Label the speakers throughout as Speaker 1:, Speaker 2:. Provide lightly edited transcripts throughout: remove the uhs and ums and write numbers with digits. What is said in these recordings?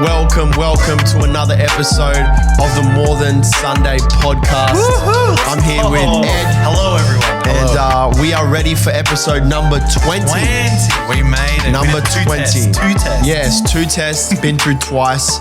Speaker 1: welcome to another episode of the More Than Sunday podcast.
Speaker 2: Woo-hoo!
Speaker 1: I'm here with Ed.
Speaker 2: Hello, everyone.
Speaker 1: And we are ready for episode number 20.
Speaker 2: We made it.
Speaker 1: Number 20.
Speaker 2: Two tests.
Speaker 1: Yes, 2 tests, been through twice.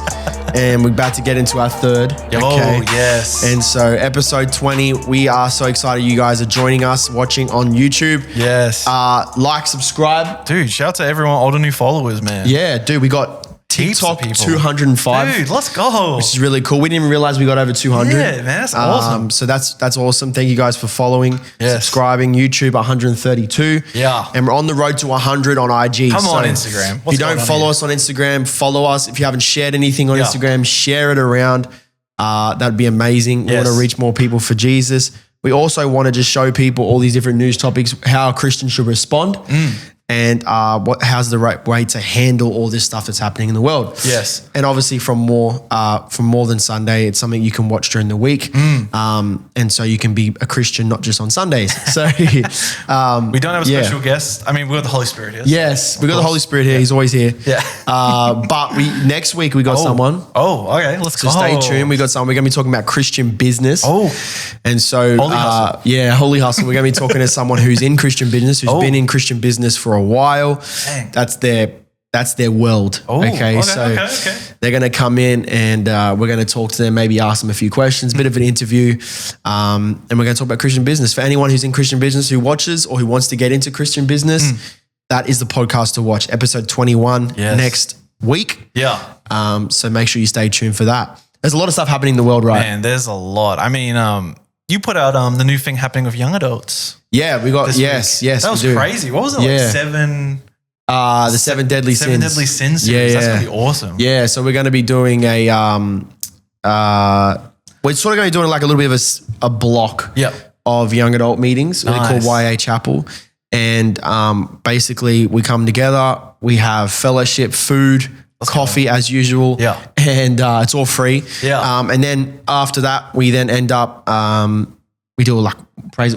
Speaker 1: And we're about to get into our third.
Speaker 2: Oh, yes.
Speaker 1: And so episode 20, we are so excited you guys are joining us, watching on YouTube.
Speaker 2: Yes.
Speaker 1: Like, subscribe.
Speaker 2: Dude, shout out to everyone, all the new followers, man.
Speaker 1: Yeah, dude, we got TikTok 205.
Speaker 2: Dude, let's go.
Speaker 1: Which is really cool. We didn't even realize we got over 200.
Speaker 2: Yeah, man, that's awesome.
Speaker 1: So that's awesome. Thank you guys for following, subscribing. YouTube 132.
Speaker 2: Yeah.
Speaker 1: And we're on the road to 100 on IG.
Speaker 2: Come on Instagram.
Speaker 1: If you don't follow us on Instagram, follow us. If you haven't shared anything on Instagram, share it around. That'd be amazing. We want to reach more people for Jesus. We also want to just show people all these different news topics, how Christians should respond. And how's the right way to handle all this stuff that's happening in the world?
Speaker 2: Yes.
Speaker 1: And obviously from More Than Sunday, it's something you can watch during the week. And so you can be a Christian not just on Sundays. So
Speaker 2: we don't have a special guest. I mean, we've got the Holy Spirit here.
Speaker 1: Yes, we got the Holy Spirit here. He's always here.
Speaker 2: Yeah.
Speaker 1: But next week we got someone.
Speaker 2: Oh, okay. Let's go.
Speaker 1: So stay tuned. We got someone. We're going to be talking about Christian business. And so
Speaker 2: Holy hustle.
Speaker 1: Holy hustle. We're going to be talking to someone who's in Christian business, who's been in Christian business for a while.
Speaker 2: Dang.
Speaker 1: That's their world. Okay. They're going to come in and we're going to talk to them, maybe ask them a few questions, a bit of an interview. And we're going to talk about Christian business. For anyone who's in Christian business, who watches or who wants to get into Christian business, that is the podcast to watch. Episode 21 next week.
Speaker 2: Yeah.
Speaker 1: So make sure you stay tuned for that. There's a lot of stuff happening in the world, right?
Speaker 2: Man, there's a lot. I mean, you put out the new thing happening with young adults.
Speaker 1: Yeah, we got yes.
Speaker 2: That was crazy. What was it? Like 7?
Speaker 1: The 7 deadly sins.
Speaker 2: 7 deadly sins series. That's gonna be awesome.
Speaker 1: Yeah, so we're going to be doing we're sort of going to be doing like a little bit of a block of young adult meetings. They're called YA Chapel. And basically we come together, we have fellowship, food, coffee as usual. Yeah. And it's all free. Yeah. And then after that, we then end up we do praise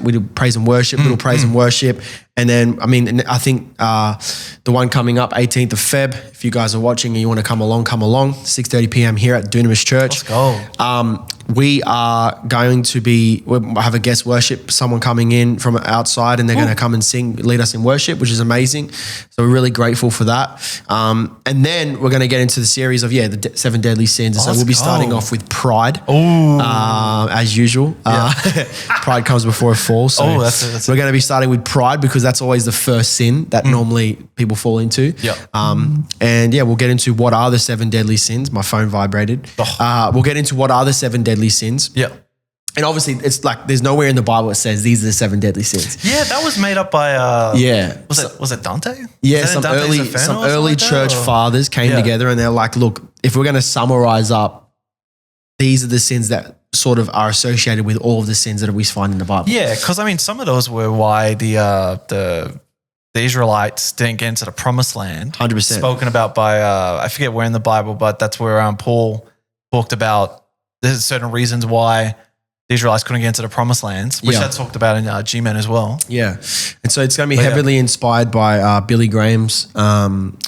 Speaker 1: and worship, little praise and worship. And then, I think the one coming up, 18th of Feb, if you guys are watching and you want to come along, 6:30 p.m. here at Dunamis Church.
Speaker 2: Let's go.
Speaker 1: We are going to we'll have a guest worship, someone coming in from outside, and they're going to come and lead us in worship, which is amazing. So we're really grateful for that. And then we're going to get into the series of, the 7 deadly sins. And so we'll be starting off with pride, as usual. Pride comes before a fall. So we're going to be starting with pride because that's always the first sin that normally people fall into. And we'll get into what are the 7 deadly sins. My phone vibrated. We'll get into what are the 7 deadly sins. And obviously it's like there's nowhere in the Bible that says these are the 7 deadly sins. Yeah,
Speaker 2: that was made up by was it Dante?
Speaker 1: Yeah, some early church fathers came together and they're like, look, if we're going to summarize up, these are the sins that sort of are associated with all of the sins that we find in the Bible.
Speaker 2: Yeah, because some of those were why the Israelites didn't get into the promised land.
Speaker 1: 100%.
Speaker 2: Spoken about by, I forget where in the Bible, but that's where Paul talked about there's certain reasons why the Israelites couldn't get into the promised lands, which I talked about in G-Men as well.
Speaker 1: Yeah. And so it's going to be heavily inspired by Billy Graham's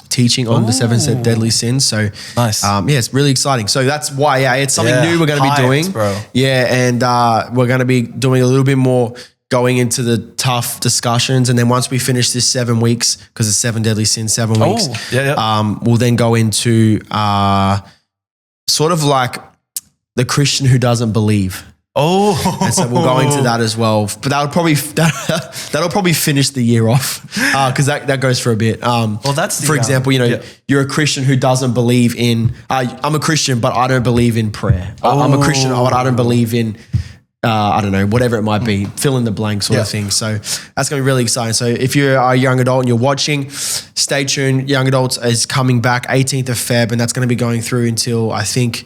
Speaker 1: teaching on the 7 deadly sins. So
Speaker 2: nice.
Speaker 1: It's really exciting. So that's why, it's something new we're going to be doing.
Speaker 2: Bro.
Speaker 1: Yeah. And we're going to be doing a little bit more going into the tough discussions. And then once we finish this 7 weeks, because it's 7 deadly sins, 7 weeks, we'll then go into sort of like the Christian who doesn't believe. And so we'll go into that as well. But that'll probably finish the year off because that goes for a bit.
Speaker 2: That's
Speaker 1: for example, you're a Christian who doesn't believe in. I'm a Christian, but I don't believe in prayer. I'm a Christian, but I don't believe in. I don't know, whatever it might be, fill in the blank sort of thing. So that's going to be really exciting. So if you're a young adult and you're watching, stay tuned. Young Adults is coming back 18th of Feb, and that's going to be going through until I think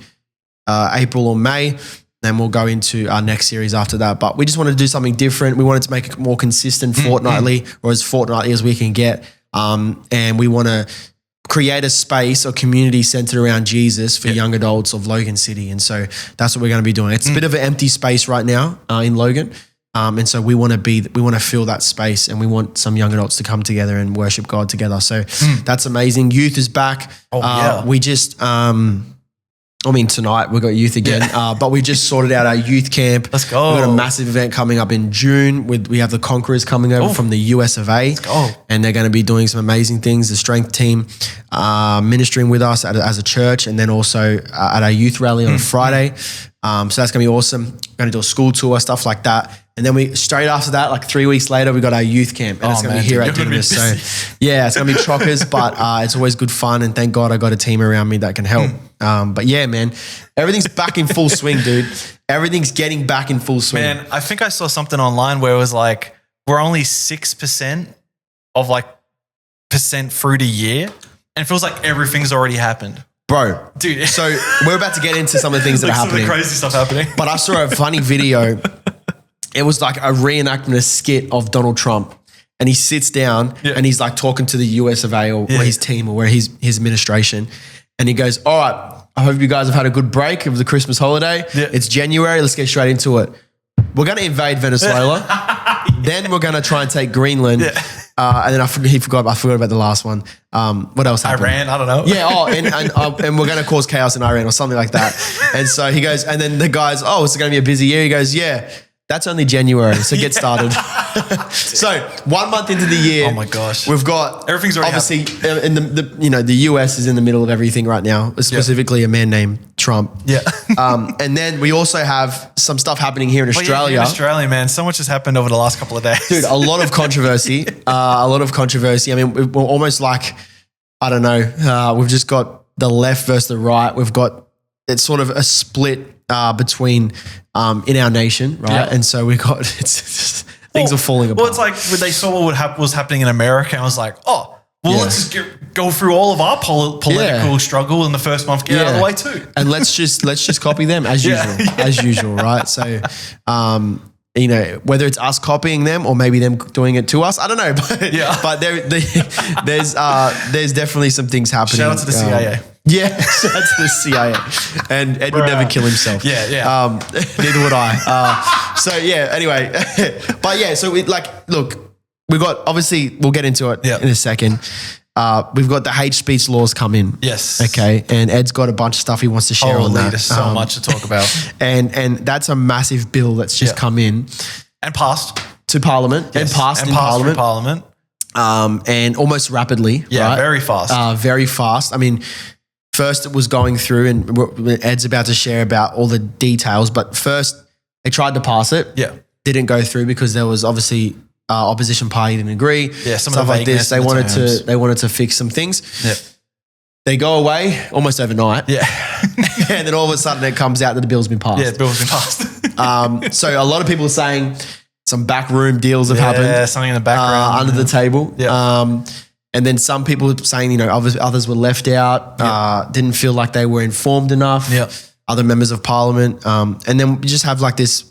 Speaker 1: April or May. Then we'll go into our next series after that. But we just wanted to do something different. We wanted to make it more consistent fortnightly, or as fortnightly as we can get. And we want to create a space or community centered around Jesus for young adults of Logan City. And so that's what we're going to be doing. It's a bit of an empty space right now in Logan. And so we want to fill that space, and we want some young adults to come together and worship God together. So that's amazing. Youth is back. We just, tonight we've got youth again, but we just sorted out our youth camp.
Speaker 2: Let's go.
Speaker 1: We've got a massive event coming up in June. We have the Conquerors coming over from the US of A.
Speaker 2: Let's go. And
Speaker 1: they're going to be doing some amazing things. The strength team ministering with us as a church, and then also at our youth rally on a Friday. So that's going to be awesome. We're going to do a school tour, stuff like that. And then we straight after that, like 3 weeks later, we got our youth camp, and it's going to be here at Didymus. So yeah, it's going to be chockers, but it's always good fun. And thank God I got a team around me that can help. But yeah, man, everything's back in full swing, dude. Everything's getting back in full swing.
Speaker 2: Man, I think I saw something online where it was like, we're only 6% of like percent through the year, and it feels like everything's already happened.
Speaker 1: Bro,
Speaker 2: dude.
Speaker 1: So we're about to get into some of the things that are happening.
Speaker 2: Some of the crazy stuff happening.
Speaker 1: But I saw a funny video. It was like a reenactment, a skit of Donald Trump. And he sits down and he's like talking to the US of A or his team or his administration. And he goes, all right, I hope you guys have had a good break of the Christmas holiday. Yeah. It's January. Let's get straight into it. We're going to invade Venezuela. Then we're going to try and take Greenland. Yeah. And then I forgot about the last one. What else happened?
Speaker 2: Iran, I don't know.
Speaker 1: Yeah, and we're going to cause chaos in Iran or something like that. And so he goes, and then the guys, it's going to be a busy year. He goes, yeah, that's only January, so get started. So 1 month into the year,
Speaker 2: oh my gosh,
Speaker 1: we've got
Speaker 2: everything's already
Speaker 1: obviously in the US is in the middle of everything right now, specifically a man named Trump. Yeah. And then we also have some stuff happening here in Australia.
Speaker 2: In Australia, man, so much has happened over the last couple of days.
Speaker 1: Dude, a lot of controversy. I mean, we're almost like, I don't know, we've just got the left versus the right. We've got, it's sort of a split between in our nation, right? Yeah. And so we got things are falling apart.
Speaker 2: Well, it's like when they saw what was happening in America, and I was like, let's just go through all of our political struggle in the first month, get out of the way too,
Speaker 1: and let's just copy them as usual, right? So, whether it's us copying them or maybe them doing it to us, I don't know, but there's definitely some things happening.
Speaker 2: Shout out to the CIA.
Speaker 1: Yeah, shout out to the CIA. And Ed would never kill himself.
Speaker 2: Yeah.
Speaker 1: Neither would I. So yeah, anyway. But yeah, so look, we've got, obviously, we'll get into it in a second. We've got the hate speech laws come in.
Speaker 2: Yes.
Speaker 1: Okay. And Ed's got a bunch of stuff he wants to share on that.
Speaker 2: There's so much to talk about.
Speaker 1: And that's a massive bill that's just come in.
Speaker 2: And passed.
Speaker 1: To Parliament.
Speaker 2: Yes.
Speaker 1: And passed in Parliament. And almost rapidly.
Speaker 2: Yeah,
Speaker 1: right?
Speaker 2: very fast.
Speaker 1: Very fast. I mean, first it was going through, and Ed's about to share about all the details, but first they tried to pass it.
Speaker 2: Yeah.
Speaker 1: Didn't go through because there was obviously opposition party didn't agree.
Speaker 2: Yeah, some
Speaker 1: stuff
Speaker 2: of the
Speaker 1: like this. They wanted to fix some things.
Speaker 2: Yeah.
Speaker 1: They go away almost overnight.
Speaker 2: Yeah.
Speaker 1: And then all of a sudden it comes out that the bill's been passed.
Speaker 2: Yeah, the bill's been passed.
Speaker 1: So a lot of people are saying some backroom deals have happened.
Speaker 2: Yeah, something in the background.
Speaker 1: Under the table.
Speaker 2: Yeah.
Speaker 1: And then some people saying, others were left out, didn't feel like they were informed enough.
Speaker 2: Yeah.
Speaker 1: Other members of Parliament. And then we just have like this,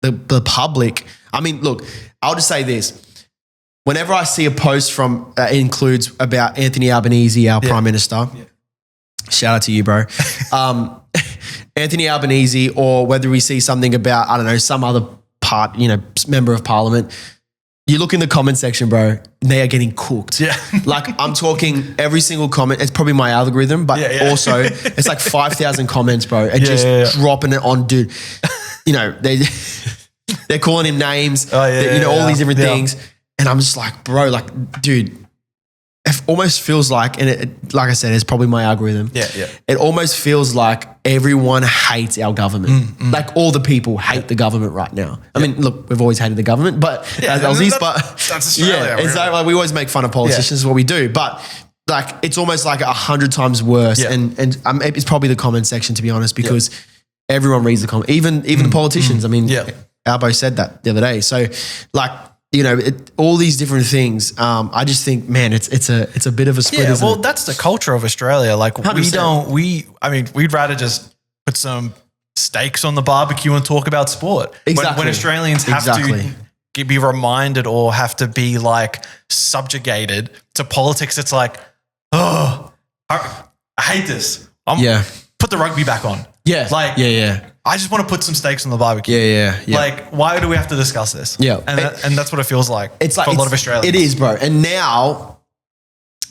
Speaker 1: the public. I mean, look, I'll just say this. Whenever I see a post from, it includes about Anthony Albanese, our Prime Minister, shout out to you, bro. Anthony Albanese, or whether we see something about, I don't know, some other member of Parliament, you look in the comment section, bro, and they are getting cooked. Yeah. Like I'm talking every single comment. It's probably my algorithm, but also it's like 5,000 comments, bro, and dropping it on, dude. They're calling him names, all these different things. And I'm just like, bro, like, dude, it almost feels like, and it, like I said, it's probably my algorithm.
Speaker 2: Yeah.
Speaker 1: It almost feels like everyone hates our government. Like all the people hate the government right now. I mean, look, we've always hated the government, but as Aussies,
Speaker 2: that's Australia.
Speaker 1: It's like we always make fun of politicians, is what we do. But like, it's almost like 100 times worse. Yeah. And it's probably the comment section, to be honest, because everyone reads the comment, even the politicians. I mean, Albo said that the other day. So like, all these different things. I just think, man, it's a bit of a split.
Speaker 2: Yeah, well, that's the culture of Australia. Like 100%. We'd rather just put some steaks on the barbecue and talk about sport.
Speaker 1: Exactly.
Speaker 2: When Australians have to be reminded or have to be like subjugated to politics, it's like, I hate this. Put the rugby back on.
Speaker 1: Yeah.
Speaker 2: Like,
Speaker 1: yeah.
Speaker 2: I just want to put some steaks on the barbecue.
Speaker 1: Yeah.
Speaker 2: Like, why do we have to discuss this?
Speaker 1: Yeah.
Speaker 2: And that's what it feels like.
Speaker 1: It's like
Speaker 2: for a lot of Australians.
Speaker 1: It is, bro. And now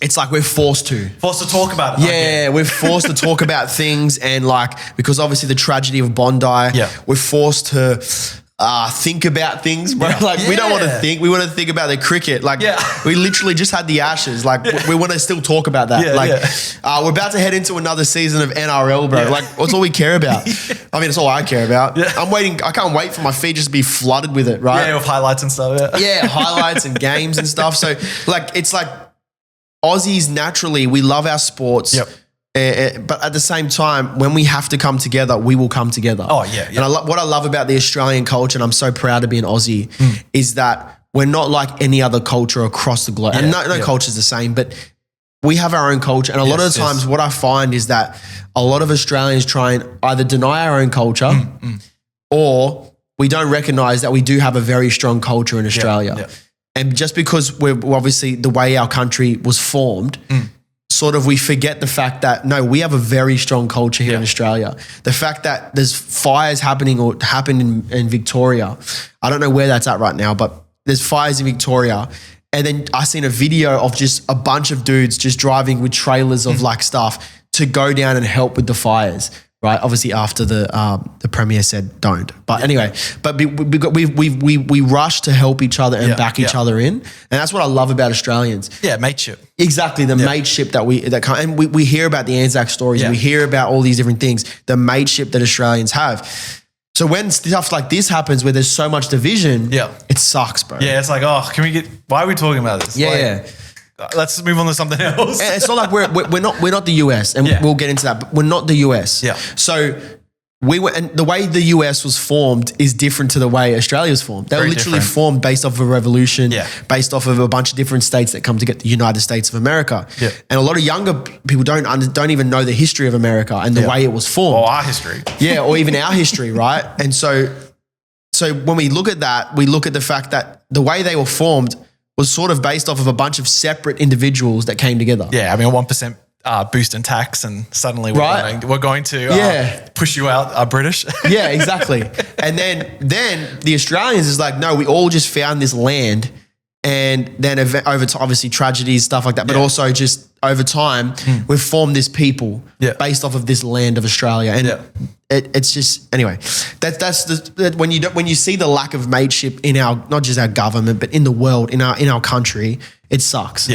Speaker 1: it's like we're forced to
Speaker 2: talk about it.
Speaker 1: Yeah, we're forced to talk about things, and like, because obviously the tragedy of Bondi, we're forced to think about things, bro. Like we don't want to think. We want to think about the cricket. Like we literally just had the Ashes. Like we want to still talk about that. We're about to head into another season of NRL, bro. Like what's all we care about? I mean, it's all I care about. I'm waiting. I can't wait for my feed just to be flooded with it, right?
Speaker 2: Yeah, with highlights and stuff.
Speaker 1: Yeah, highlights and games and stuff. So like, it's like Aussies naturally, we love our sports. But at the same time, when we have to come together, we will come together.
Speaker 2: Oh, yeah.
Speaker 1: And what I love about the Australian culture, and I'm so proud to be an Aussie, is that we're not like any other culture across the globe. And no culture is the same, but we have our own culture. And a lot of the times what I find is that a lot of Australians try and either deny our own culture or we don't recognize that we do have a very strong culture in Australia. And just because we're obviously the way our country was formed, sort of we forget the fact that, no, we have a very strong culture here in Australia. The fact that there's fires happening or happened in Victoria, I don't know where that's at right now, but there's fires in Victoria. And then I seen a video of just a bunch of dudes just driving with trailers of like stuff to go down and help with the fires. Right, obviously after the premier said don't, but anyway, but we rush to help each other and back each other in, and that's what I love about Australians. Yeah,
Speaker 2: mateship.
Speaker 1: Exactly, the mateship and we hear about the Anzac stories, we hear about all these different things, the mateship that Australians have. So when stuff like this happens, where there's so much division, it sucks, bro.
Speaker 2: Yeah, it's like, why are we talking about this? Let's move on to something else.
Speaker 1: And it's not like we're not the US, and we'll get into that, but we're not the US. So and the way the US was formed is different to the way Australia was formed. They were literally formed based off of a revolution, based off of a bunch of different states that come to get the United States of America. And a lot of younger people don't even know the history of America and the way it was formed.
Speaker 2: Or our history.
Speaker 1: Or even our history, right? And so when we look at that, we look at the fact that the way they were formed was sort of based off of a bunch of separate individuals that came together.
Speaker 2: Yeah, I mean, 1% boost in tax, and suddenly we're going to push you out, British.
Speaker 1: Yeah, exactly. And then the Australians is like, no, we all just found this land, and then over time, obviously tragedies, stuff like that, but also just over time, we've formed this people based off of this land of Australia. And it's just, anyway, when you see the lack of mateship in not just our government, but in the world, in our country, it sucks.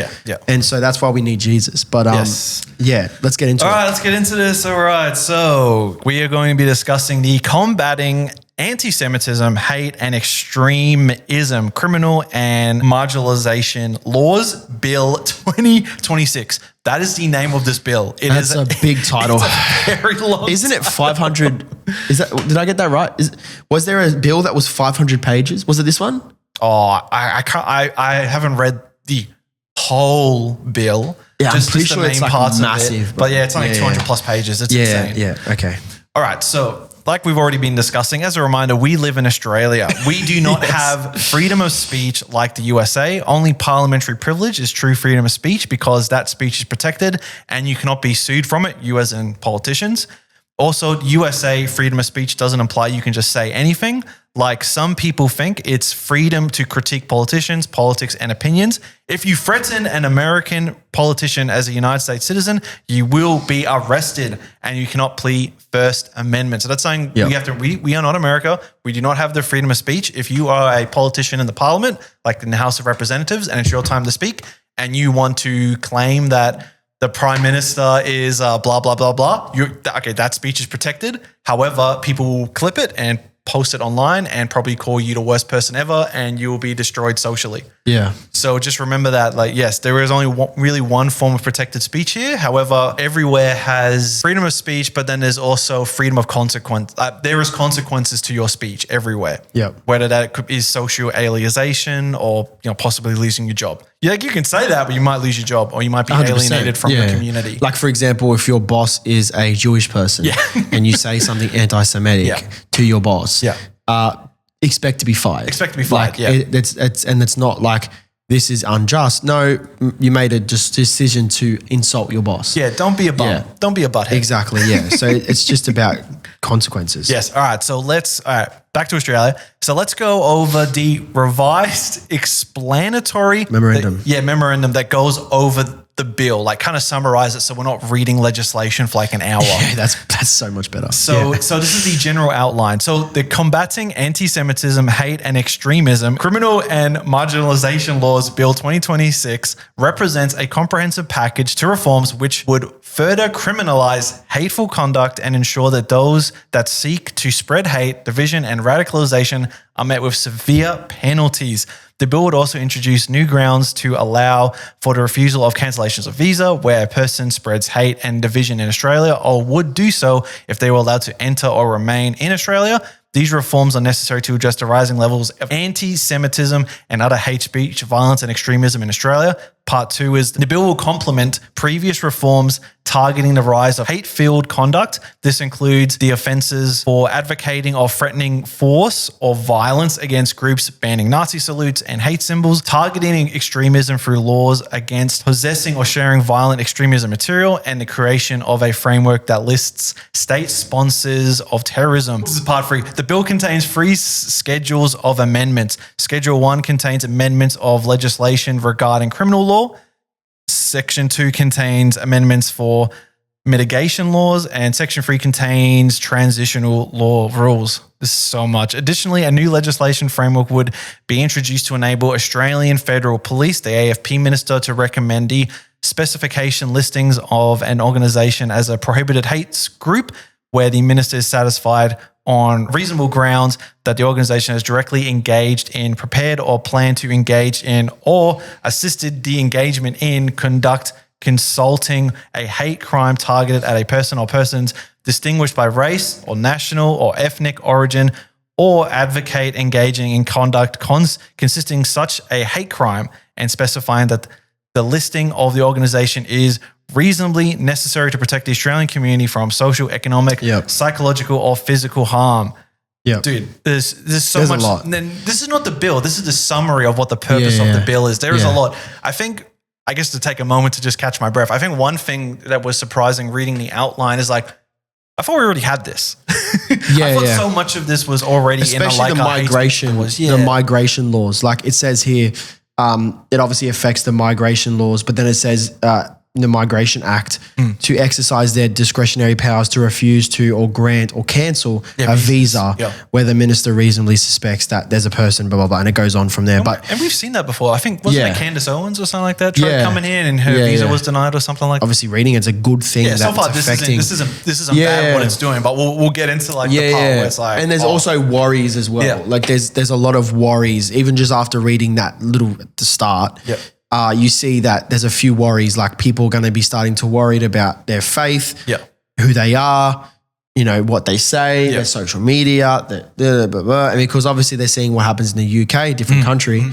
Speaker 1: And so that's why we need Jesus. But let's get into it.
Speaker 2: All right, let's get into this. All right, so we are going to be discussing the Combating Antisemitism, Hate and Extremism, Criminal and Marginalization Laws Bill 2026. That is the name of this bill.
Speaker 1: That's a big title.
Speaker 2: It's a very long
Speaker 1: Isn't it 500? Did I get that right? Was there a bill that was 500 pages? Was it this one?
Speaker 2: Oh, I haven't read the whole bill.
Speaker 1: Yeah,
Speaker 2: just
Speaker 1: I'm pretty
Speaker 2: the
Speaker 1: sure
Speaker 2: main
Speaker 1: it's like
Speaker 2: parts
Speaker 1: massive.
Speaker 2: Of it. But it's only 200 plus pages. It's insane.
Speaker 1: Yeah, okay.
Speaker 2: All right, so like we've already been discussing, as a reminder, we live in Australia. We do not have freedom of speech like the USA. Only parliamentary privilege is true freedom of speech, because that speech is protected and you cannot be sued from it, you as in politicians. Also, USA freedom of speech doesn't imply you can just say anything. Like some people think, it's freedom to critique politicians, politics, and opinions. If you threaten an American politician as a United States citizen, you will be arrested and you cannot plead First Amendment. So that's saying we are not America. We do not have the freedom of speech. If you are a politician in the parliament, like in the House of Representatives, and it's your time to speak, and you want to claim that the prime minister is blah, blah, blah, blah, that speech is protected. However, people will clip it and post it online and probably call you the worst person ever, and you will be destroyed socially.
Speaker 1: Yeah.
Speaker 2: So just remember that, yes, there is only really one form of protected speech here. However, everywhere has freedom of speech, but then there's also freedom of consequence. There is consequences to your speech everywhere.
Speaker 1: Yeah.
Speaker 2: Whether that is social alienation or possibly losing your job. You can say that, but you might lose your job, or you might be 100%. Alienated from the community.
Speaker 1: Like, for example, if your boss is a Jewish person and you say something anti-Semitic to your boss, expect to be fired.
Speaker 2: Expect to be fired,
Speaker 1: It's not like this is unjust. No, you made a just decision to insult your boss.
Speaker 2: Yeah, don't be a bum.
Speaker 1: Yeah.
Speaker 2: Don't be a butthead.
Speaker 1: Exactly, yeah. So it's just about consequences.
Speaker 2: Yes. All right. So back to Australia. So let's go over the revised explanatory
Speaker 1: Memorandum.
Speaker 2: Memorandum that goes over the bill, like kind of summarize it so we're not reading legislation for like an hour.
Speaker 1: Yeah, that's so much better.
Speaker 2: So this is the general outline. So the combating anti-Semitism, hate and extremism, criminal and marginalization laws bill 2026 represents a comprehensive package to reforms which would further criminalize hateful conduct and ensure that those that seek to spread hate, division and radicalization are met with severe penalties. The bill would also introduce new grounds to allow for the refusal of cancellations of visa where a person spreads hate and division in Australia or would do so if they were allowed to enter or remain in Australia. These reforms are necessary to address the rising levels of anti-Semitism and other hate speech, violence and extremism in Australia. Part 2 is the bill will complement previous reforms targeting the rise of hate-filled conduct. This includes the offences for advocating or threatening force or violence against groups, banning Nazi salutes and hate symbols, targeting extremism through laws against possessing or sharing violent extremism material, and the creation of a framework that lists state sponsors of terrorism. This is part 3. The bill contains 3 schedules of amendments. Schedule 1 contains amendments of legislation regarding criminal law. Section 2 contains amendments for mitigation laws, and Section 3 contains transitional law rules. This is so much. Additionally, a new legislation framework would be introduced to enable Australian Federal Police, the AFP Minister, to recommend the specification listings of an organisation as a prohibited hate group where the Minister is satisfied on reasonable grounds that the organisation has directly engaged in, prepared or planned to engage in, or assisted the engagement in, conduct, consulting a hate crime targeted at a person or persons distinguished by race or national or ethnic origin, or advocate engaging in conduct consisting such a hate crime, and specifying that the listing of the organisation is reasonably necessary to protect the Australian community from social, economic, psychological or physical harm.
Speaker 1: Yeah,
Speaker 2: dude, there's so much.
Speaker 1: A lot.
Speaker 2: And then this is not the bill. This is the summary of what the purpose of the bill is. There is a lot. I guess to take a moment to just catch my breath, I think one thing that was surprising reading the outline is like, I thought we already had this. I thought so much of this was already
Speaker 1: especially
Speaker 2: in
Speaker 1: the migration, the migration laws. Like it says here, it obviously affects the migration laws, but then it says the Migration Act to exercise their discretionary powers to refuse to or grant or cancel a visa where the minister reasonably suspects that there's a person, blah, blah, blah, and it goes on from there.
Speaker 2: And we've seen that before. I think, wasn't it Candace Owens or something like that? Tried coming in and her visa was denied or something like that.
Speaker 1: Obviously reading it's a good thing.
Speaker 2: Yeah, so far this isn't bad what it's doing, but we'll get into like the part where it's like.
Speaker 1: And there's also worries as well. Yeah. Like there's a lot of worries, even just after reading that little at the start.
Speaker 2: Yep.
Speaker 1: You see that there's a few worries, like people are going to be starting to worry about their faith, who they are, what they say, their social media, and because obviously they're seeing what happens in the UK, different country,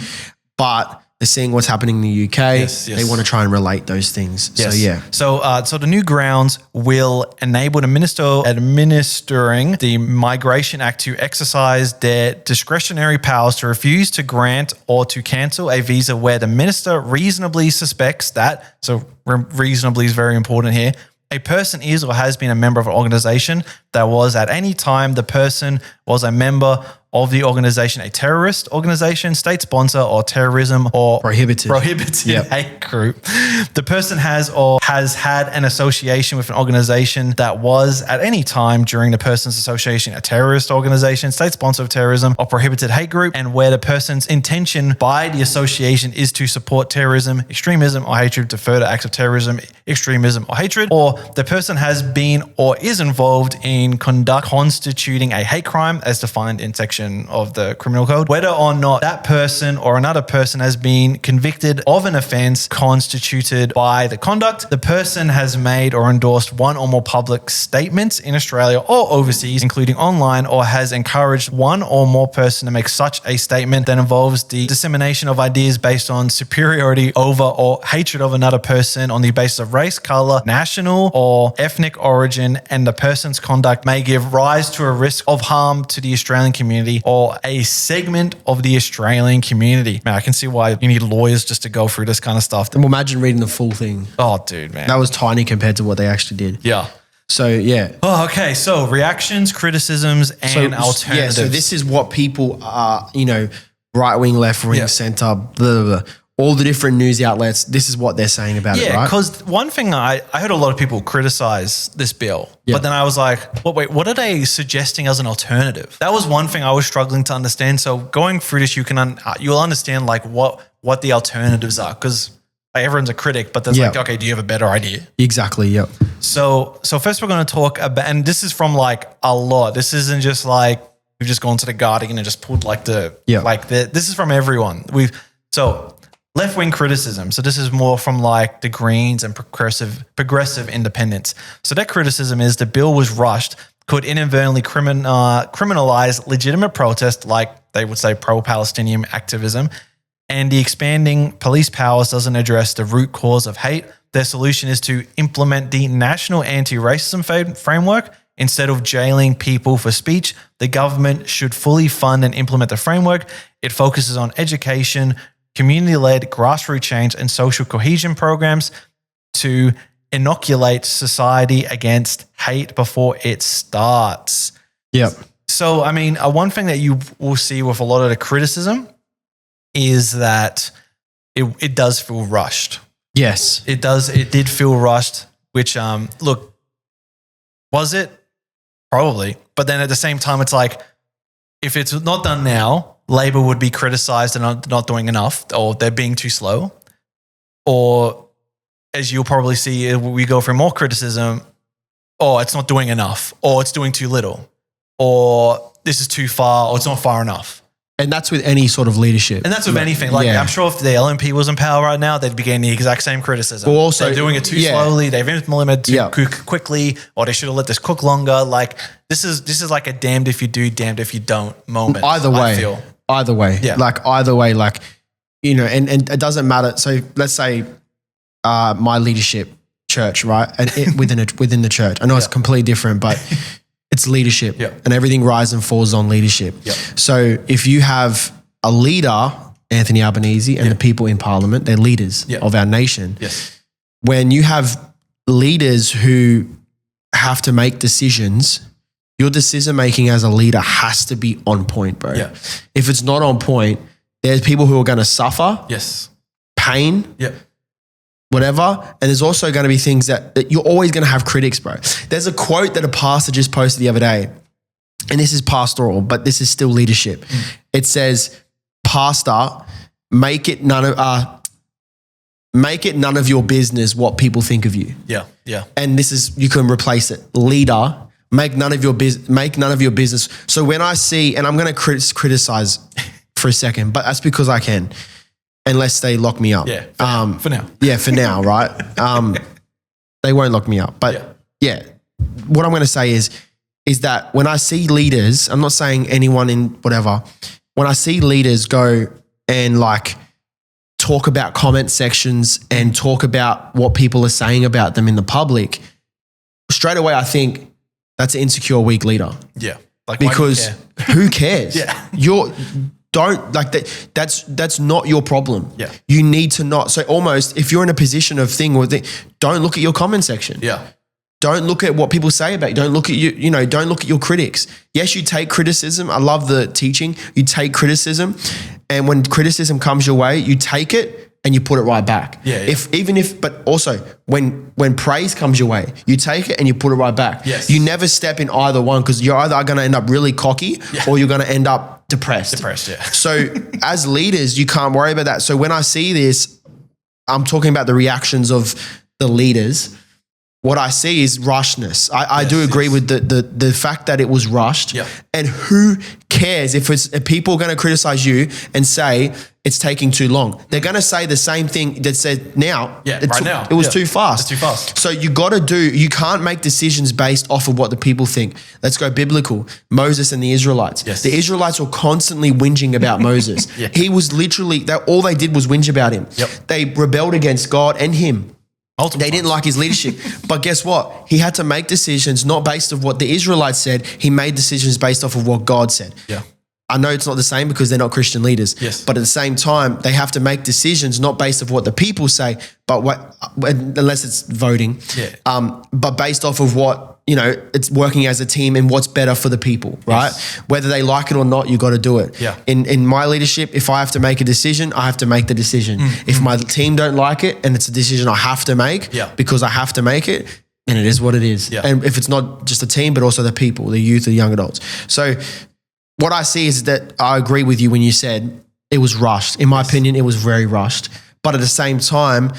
Speaker 1: but they're seeing what's happening in the UK. They want to try and relate those things. So
Speaker 2: the new grounds will enable the minister administering the Migration Act to exercise their discretionary powers to refuse to grant or to cancel a visa where the minister reasonably suspects that, so reasonably is very important here, a person is or has been a member of an organization that was at any time the person was a member of the organization, a terrorist organization, state sponsor, or terrorism or prohibited hate group. The person has or has had an association with an organization that was at any time during the person's association a terrorist organization, state sponsor of terrorism, or prohibited hate group, and where the person's intention by the association is to support terrorism, extremism, or hatred, to further acts of terrorism, extremism, or hatred, or the person has been or is involved in conduct constituting a hate crime as defined in section of the criminal code, whether or not that person or another person has been convicted of an offense constituted by the conduct, the person has made or endorsed one or more public statements in Australia or overseas, including online, or has encouraged one or more person to make such a statement that involves the dissemination of ideas based on superiority over or hatred of another person on the basis of race, color, national or ethnic origin, and the person's conduct may give rise to a risk of harm to the Australian community community or a segment of the Australian community. Man, I can see why you need lawyers just to go through this kind of stuff.
Speaker 1: Well, imagine reading the full thing.
Speaker 2: Oh, dude, man.
Speaker 1: That was tiny compared to what they actually did.
Speaker 2: Yeah.
Speaker 1: So, yeah.
Speaker 2: Oh, okay. So reactions, criticisms, and alternatives.
Speaker 1: Yeah, so this is what people are, right wing, left wing, center, blah, blah, blah. All the different news outlets, this is what they're saying about it, right?
Speaker 2: Yeah, because one thing I heard a lot of people criticize this bill, but then I was like, wait, what are they suggesting as an alternative? That was one thing I was struggling to understand. So going through this, you'll understand like what the alternatives are, because everyone's a critic, but there's like, okay, do you have a better idea?
Speaker 1: Exactly, yep.
Speaker 2: So first we're going to talk about, and this is from like a lot. This isn't just like we've just gone to the Guardian and just pulled like this is from everyone. Left-wing criticism. So this is more from like the Greens and progressive independents. So that criticism is the bill was rushed, could inadvertently criminalize legitimate protest, like they would say pro-Palestinian activism, and the expanding police powers doesn't address the root cause of hate. Their solution is to implement the National Anti-Racism Framework. Instead of jailing people for speech, the government should fully fund and implement the framework. It focuses on education, community-led grassroots change, and social cohesion programs to inoculate society against hate before it starts.
Speaker 1: Yep.
Speaker 2: So, I mean, one thing that you will see with a lot of the criticism is that it does feel rushed.
Speaker 1: Yes.
Speaker 2: It does. It did feel rushed, which, look, was it? Probably. But then at the same time, it's like, if it's not done now, Labor would be criticized and not doing enough, or they're being too slow. Or as you'll probably see, we go for more criticism, or it's not doing enough, or it's doing too little, or this is too far, or it's not far enough.
Speaker 1: And that's with any sort of leadership.
Speaker 2: And that's with anything. Like, I'm sure if the LNP was in power right now, they'd be getting the exact same criticism.
Speaker 1: Well, also,
Speaker 2: they're doing it too slowly. They've implemented too quickly, or they should have let this cook longer. Like, this is like a damned if you do, damned if you don't moment.
Speaker 1: Either way.
Speaker 2: I feel.
Speaker 1: Either way.
Speaker 2: Yeah.
Speaker 1: Like, either way, like, and it doesn't matter. So let's say my leadership church, right? And within the church. I know it's completely different, but it's leadership, and everything rises and falls on leadership.
Speaker 2: Yep.
Speaker 1: So if you have a leader, Anthony Albanese, and the people in Parliament, they're leaders of our nation.
Speaker 2: Yes.
Speaker 1: When you have leaders who have to make decisions, your decision making as a leader has to be on point, bro.
Speaker 2: Yeah.
Speaker 1: If it's not on point, there's people who are going to suffer, pain, whatever. And there's also going to be things that you're always going to have critics, bro. There's a quote that a pastor just posted the other day, and this is pastoral, but this is still leadership. It says, pastor, make it none of your business what people think of you.
Speaker 2: Yeah. Yeah.
Speaker 1: And this is, you can replace it. Leader, make none of your business. So when I see, and I'm going to criticize for a second, but that's because I can. Unless they lock me up.
Speaker 2: Yeah, for now.
Speaker 1: Yeah, for now, right? They won't lock me up. But what I'm going to say is that when I see leaders, I'm not saying anyone in whatever, when I see leaders go and like talk about comment sections and talk about what people are saying about them in the public, straight away I think that's an insecure, weak leader.
Speaker 2: Yeah. Like,
Speaker 1: because who cares?
Speaker 2: Yeah.
Speaker 1: That's not your problem.
Speaker 2: Yeah.
Speaker 1: You need to not. So almost if you're in a position of don't look at your comment section.
Speaker 2: Yeah.
Speaker 1: Don't look at what people say about you. Don't look at don't look at your critics. Yes, you take criticism. I love the teaching. You take criticism, and when criticism comes your way, you take it and you put it right back.
Speaker 2: Yeah.
Speaker 1: But also when praise comes your way, you take it and you put it right back.
Speaker 2: Yes.
Speaker 1: You never step in either one, because you're either going to end up really cocky or you're going to end up depressed.
Speaker 2: Yeah.
Speaker 1: So as leaders, you can't worry about that. So when I see this, I'm talking about the reactions of the leaders. What I see is rushness. I do agree with the fact that it was rushed.
Speaker 2: Yeah.
Speaker 1: And who cares if people are going to criticize you and say it's taking too long? They're going to say the same thing that said now.
Speaker 2: Yeah, now.
Speaker 1: It was too fast.
Speaker 2: It's too fast.
Speaker 1: So you can't make decisions based off of what the people think. Let's go biblical. Moses and the Israelites.
Speaker 2: Yes.
Speaker 1: The Israelites were constantly whinging about Moses.
Speaker 2: Yeah.
Speaker 1: He was literally, all they did was whinge about him.
Speaker 2: Yep.
Speaker 1: They rebelled against God and him.
Speaker 2: Multiple
Speaker 1: They didn't
Speaker 2: times.
Speaker 1: like his leadership. But guess what? He had to make decisions not based off what the Israelites said. He made decisions based off of what God said.
Speaker 2: Yeah.
Speaker 1: I know it's not the same because they're not Christian leaders.
Speaker 2: Yes.
Speaker 1: But at the same time, they have to make decisions not based off what the people say, but unless it's voting.
Speaker 2: Yeah.
Speaker 1: But based off of what, it's working as a team and what's better for the people, right?
Speaker 2: Yes.
Speaker 1: Whether they like it or not, you got to do it.
Speaker 2: Yeah.
Speaker 1: In my leadership, if I have to make a decision, I have to make the decision. If my team don't like it and it's a decision I have to make because I have to make it, and it is what it is.
Speaker 2: Yeah.
Speaker 1: And if it's not just the team, but also the people, the youth, the young adults. So what I see is that I agree with you when you said it was rushed. In my opinion, it was very rushed. But at the same time,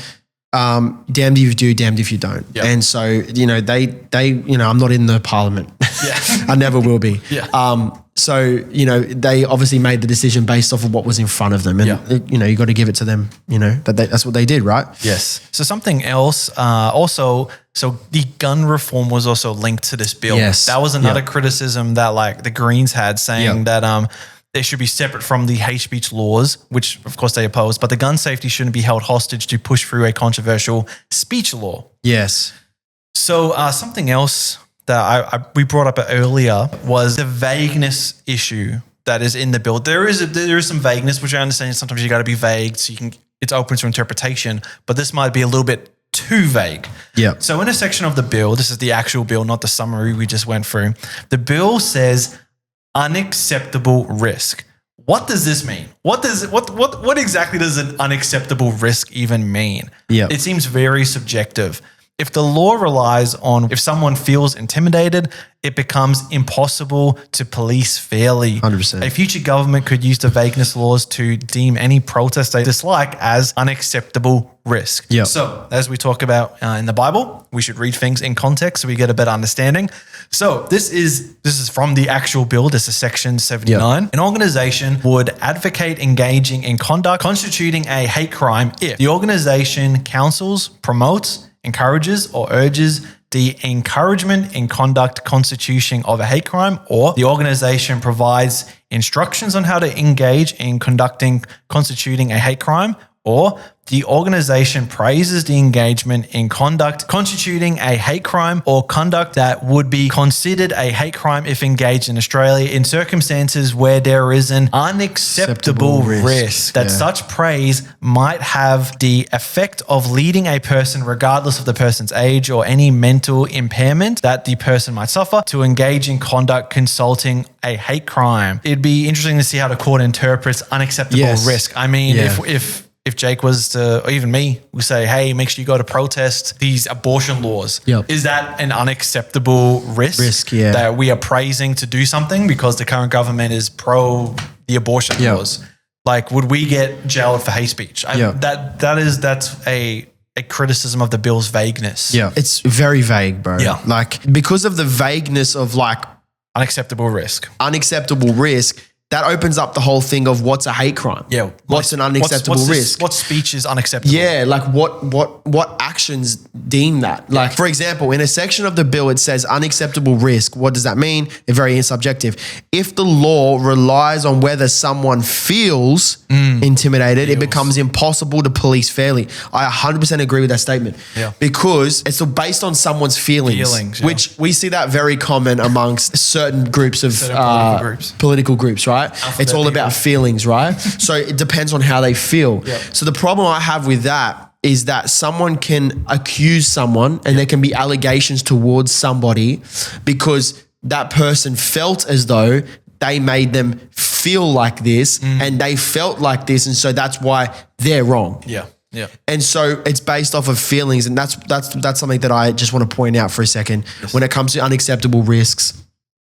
Speaker 1: damned if you do, damned if you don't.
Speaker 2: Yeah.
Speaker 1: And so, I'm not in the parliament.
Speaker 2: Yeah.
Speaker 1: I never will be.
Speaker 2: Yeah.
Speaker 1: So, they obviously made the decision based off of what was in front of them. And, you got to give it to them, that's what they did, right?
Speaker 2: Yes. So something else also, so the gun reform was also linked to this bill.
Speaker 1: Yes.
Speaker 2: That was another criticism that like the Greens had saying that they should be separate from the hate speech laws, which of course they opposed, but the gun safety shouldn't be held hostage to push through a controversial speech law.
Speaker 1: Yes.
Speaker 2: So something else that we brought up earlier was the vagueness issue that is in the bill. There is some vagueness, which I understand sometimes you got to be vague so it's open to interpretation, but this might be a little bit too vague.
Speaker 1: Yeah.
Speaker 2: So in a section of the bill, this is the actual bill, not the summary we just went through. The bill says unacceptable risk. What does this mean? What exactly does an unacceptable risk even mean?
Speaker 1: Yeah.
Speaker 2: It seems very subjective. If the law relies on if someone feels intimidated, it becomes impossible to police fairly.
Speaker 1: 100%.
Speaker 2: A future government could use the vagueness laws to deem any protest they dislike as unacceptable risk.
Speaker 1: Yeah.
Speaker 2: So as we talk about in the Bible, we should read things in context so we get a better understanding. So this is from the actual bill. This is section 79.
Speaker 1: Yeah.
Speaker 2: An organization would advocate engaging in conduct constituting a hate crime if the organization counsels, promotes, encourages or urges the encouragement in conduct constituting of a hate crime, or the organization provides instructions on how to engage in constituting a hate crime, or the organization praises the engagement in conduct constituting a hate crime or conduct that would be considered a hate crime if engaged in Australia in circumstances where there is an unacceptable risk that such praise might have the effect of leading a person, regardless of the person's age or any mental impairment that the person might suffer, to engage in conduct consulting a hate crime. It'd be interesting to see how the court interprets unacceptable risk. I mean, if Jake was to, or even me, we say, hey, make sure you go to protest these abortion laws.
Speaker 1: Yep.
Speaker 2: Is that an unacceptable risk
Speaker 1: yeah.
Speaker 2: that we are praising to do something because the current government is pro the abortion laws? Like, would we get jailed for hate speech? That's a criticism of the bill's vagueness.
Speaker 1: Yeah. It's very vague, bro.
Speaker 2: Yeah.
Speaker 1: Like, because of the vagueness of
Speaker 2: unacceptable risk.
Speaker 1: Unacceptable risk, that opens up the whole thing of what's a hate crime.
Speaker 2: Yeah.
Speaker 1: What's an unacceptable risk?
Speaker 2: What speech is unacceptable?
Speaker 1: Yeah, like what actions deem that? Like, for example, in a section of the bill, it says unacceptable risk. What does that mean? It's very subjective. If the law relies on whether someone feels intimidated, it becomes impossible to police fairly. I 100% agree with that statement.
Speaker 2: Yeah.
Speaker 1: Because it's based on someone's feelings, which we see that very common amongst certain groups of political groups, right? It's all about feelings, right? So it depends on how they feel.
Speaker 2: Yep.
Speaker 1: So the problem I have with that is that someone can accuse someone and there can be allegations towards somebody because that person felt as though they made them feel like this and they felt like this, and so that's why they're wrong.
Speaker 2: Yeah. Yeah.
Speaker 1: And so it's based off of feelings, and that's something that I just want to point out for a second. Yes. When it comes to unacceptable risks,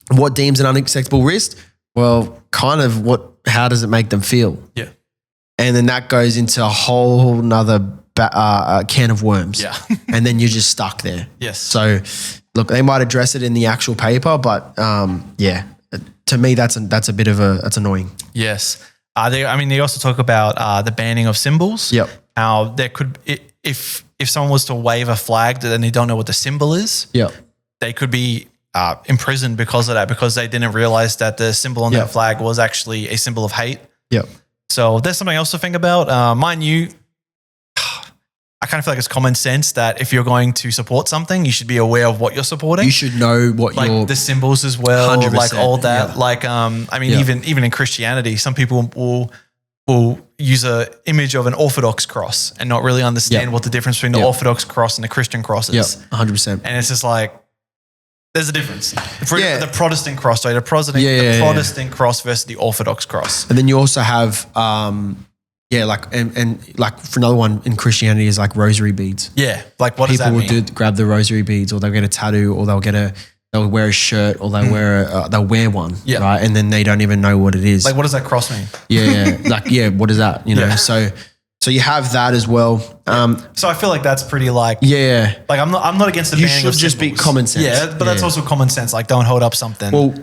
Speaker 1: what deems an unacceptable risk? Well, kind of how does it make them feel?
Speaker 2: Yeah.
Speaker 1: And then that goes into a whole nother can of worms.
Speaker 2: Yeah.
Speaker 1: And then you're just stuck there.
Speaker 2: Yes.
Speaker 1: So look, they might address it in the actual paper, but to me, that's that's annoying.
Speaker 2: Yes. They also talk about the banning of symbols.
Speaker 1: Yep.
Speaker 2: How there could, if someone was to wave a flag and they don't know what the symbol is,
Speaker 1: yep, they
Speaker 2: could be imprisoned because of that, because they didn't realize that the symbol on that flag was actually a symbol of hate.
Speaker 1: Yep.
Speaker 2: So there's something else to think about. Mind you, I kind of feel like it's common sense that if you're going to support something, you should be aware of what you're supporting.
Speaker 1: You should know what
Speaker 2: like
Speaker 1: you're...
Speaker 2: the symbols as well,
Speaker 1: 100%,
Speaker 2: like all that.
Speaker 1: yeah.
Speaker 2: Like, I mean, even in Christianity, some people will use a image of an Orthodox cross and not really understand what the difference between the Orthodox cross and the Christian cross is.
Speaker 1: Yeah, 100%.
Speaker 2: And it's just like, there's a difference. The Protestant cross, right? The Protestant cross versus the Orthodox cross.
Speaker 1: And then you also have, and like for another one in Christianity is like rosary beads.
Speaker 2: Yeah, like what does that mean?
Speaker 1: People will grab the rosary beads, or they'll get a tattoo, or they'll wear a shirt, or they'll wear one, right? And then they don't even know what it is.
Speaker 2: Like, what does that cross mean?
Speaker 1: What is that? You know, so you have that as well.
Speaker 2: So I feel like that's pretty like like I'm not against the
Speaker 1: you
Speaker 2: banning
Speaker 1: should
Speaker 2: of
Speaker 1: just
Speaker 2: symbols.
Speaker 1: be common sense.
Speaker 2: Yeah, but that's also common sense. Like, don't hold up something.
Speaker 1: Well,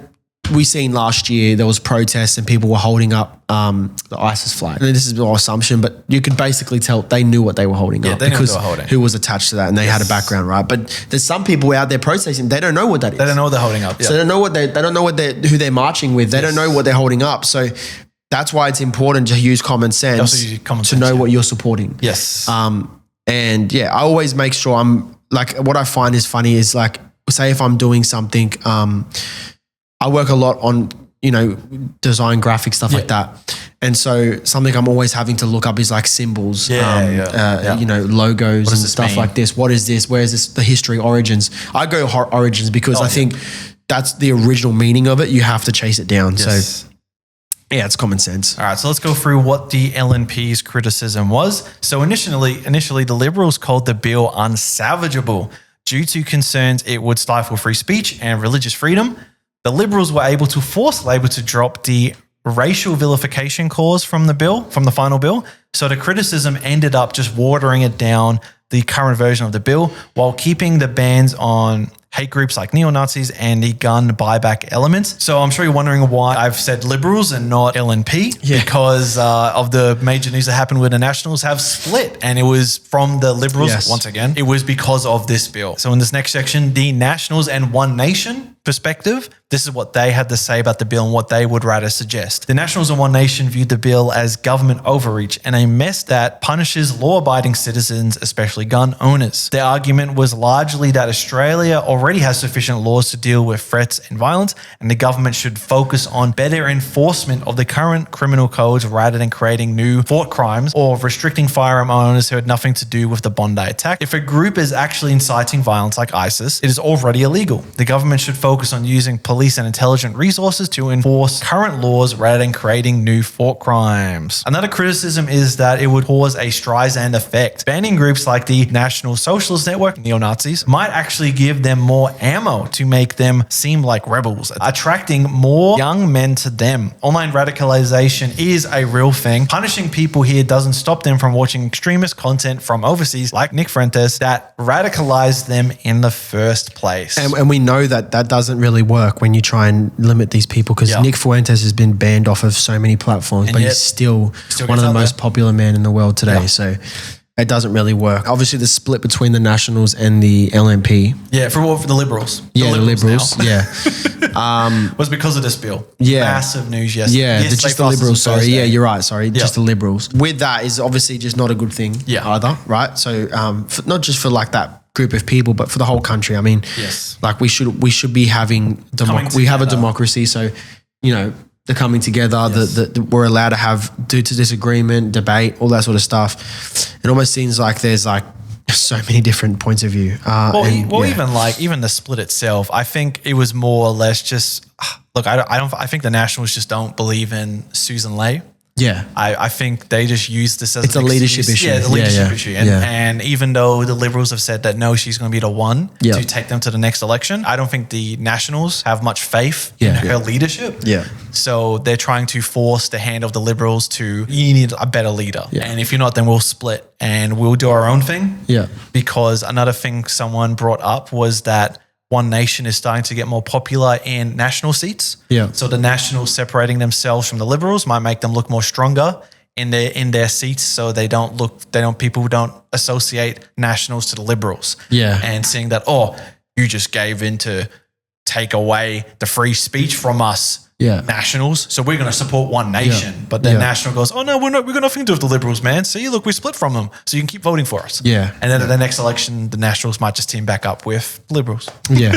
Speaker 1: we seen last year there was protests and people were holding up the ISIS flag. And this is all assumption, but you could basically tell they knew what they were holding up
Speaker 2: they knew what
Speaker 1: because
Speaker 2: they were holding.
Speaker 1: who was attached to that, and they had a background, right? But there's some people out there protesting, they don't know what that is.
Speaker 2: They don't know what they're holding up. Yeah.
Speaker 1: So they don't know who they're marching with. They don't know what they're holding up. So that's why it's important to use common sense to know what you're supporting.
Speaker 2: Yes.
Speaker 1: And I always make sure I'm like, what I find is funny is like, say if I'm doing something, I work a lot on, design, graphic stuff like that. And so something I'm always having to look up is like symbols, logos and stuff like this. What is this? Where is this? The history, origins. I go origins because I think that's the original meaning of it. You have to chase it down.
Speaker 2: Yes.
Speaker 1: So it's common sense.
Speaker 2: All right, so let's go through what the LNP's criticism was. So initially, the Liberals called the bill unsalvageable due to concerns it would stifle free speech and religious freedom. The Liberals were able to force Labor to drop the racial vilification clause from the final bill. So the criticism ended up just watering it down, the current version of the bill, while keeping the bans on hate groups like neo-Nazis and the gun buyback elements. So I'm sure you're wondering why I've said Liberals and not LNP, because of the major news that happened where the Nationals have split, and it was from the Liberals, once again, it was because of this bill. So in this next section, the Nationals and One Nation perspective, this is what they had to say about the bill and what they would rather suggest. The Nationals and One Nation viewed the bill as government overreach and a mess that punishes law-abiding citizens, especially gun owners. Their argument was largely that Australia already has sufficient laws to deal with threats and violence, and the government should focus on better enforcement of the current criminal codes rather than creating new thought crimes or restricting firearm owners who had nothing to do with the Bondi attack. If a group is actually inciting violence like ISIS, it is already illegal. The government should focus on using police and intelligence resources to enforce current laws rather than creating new thought crimes. Another criticism is that it would cause a Streisand effect. Banning groups like the National Socialist Network, neo-Nazis, might actually give them more ammo to make them seem like rebels, attracting more young men to them. Online radicalization is a real thing. Punishing people here doesn't stop them from watching extremist content from overseas, like Nick Fuentes, that radicalized them in the first place.
Speaker 1: And we know that doesn't really work when you try and limit these people, because Nick Fuentes has been banned off of so many platforms, but he's still one of the most popular men in the world today. So it doesn't really work. Obviously, the split between the Nationals and the LNP.
Speaker 2: Yeah, for the Liberals.
Speaker 1: The Liberals.
Speaker 2: Was because of this bill. Massive news yesterday.
Speaker 1: Yeah, just the Liberals. Sorry. Yeah, you're right. Sorry. Just the Liberals. With that is obviously just not a good thing either, right? So not just for like that group of people, but for the whole country. I mean, like we should be having we have a democracy, so the coming together, the we're allowed to have due to disagreement, debate, all that sort of stuff. It almost seems like there's like so many different points of view.
Speaker 2: Even the split itself, I think it was more or less just look. I think the Nationals just don't believe in Susan Ley.
Speaker 1: Yeah.
Speaker 2: I think they just use this as
Speaker 1: a leadership issue.
Speaker 2: Yeah, the leadership issue. And even though the Liberals have said that no, she's going to be the one to take them to the next election, I don't think the Nationals have much faith in her leadership.
Speaker 1: Yeah.
Speaker 2: So they're trying to force the hand of the Liberals to, you need a better leader. Yeah. And if you're not, then we'll split and we'll do our own thing.
Speaker 1: Yeah.
Speaker 2: Because another thing someone brought up was that One Nation is starting to get more popular in national seats.
Speaker 1: Yeah.
Speaker 2: So the Nationals separating themselves from the Liberals might make them look more stronger in their seats, so people don't associate Nationals to the Liberals.
Speaker 1: Yeah.
Speaker 2: And seeing that, you just gave in to take away the free speech from us. nationals. So we're going to support one nation. But then national goes, oh no, we've got nothing to do with the Liberals, man. See, look, we split from them. So you can keep voting for us.
Speaker 1: Yeah.
Speaker 2: And then at the next election, the nationals might just team back up with Liberals.
Speaker 1: Yeah.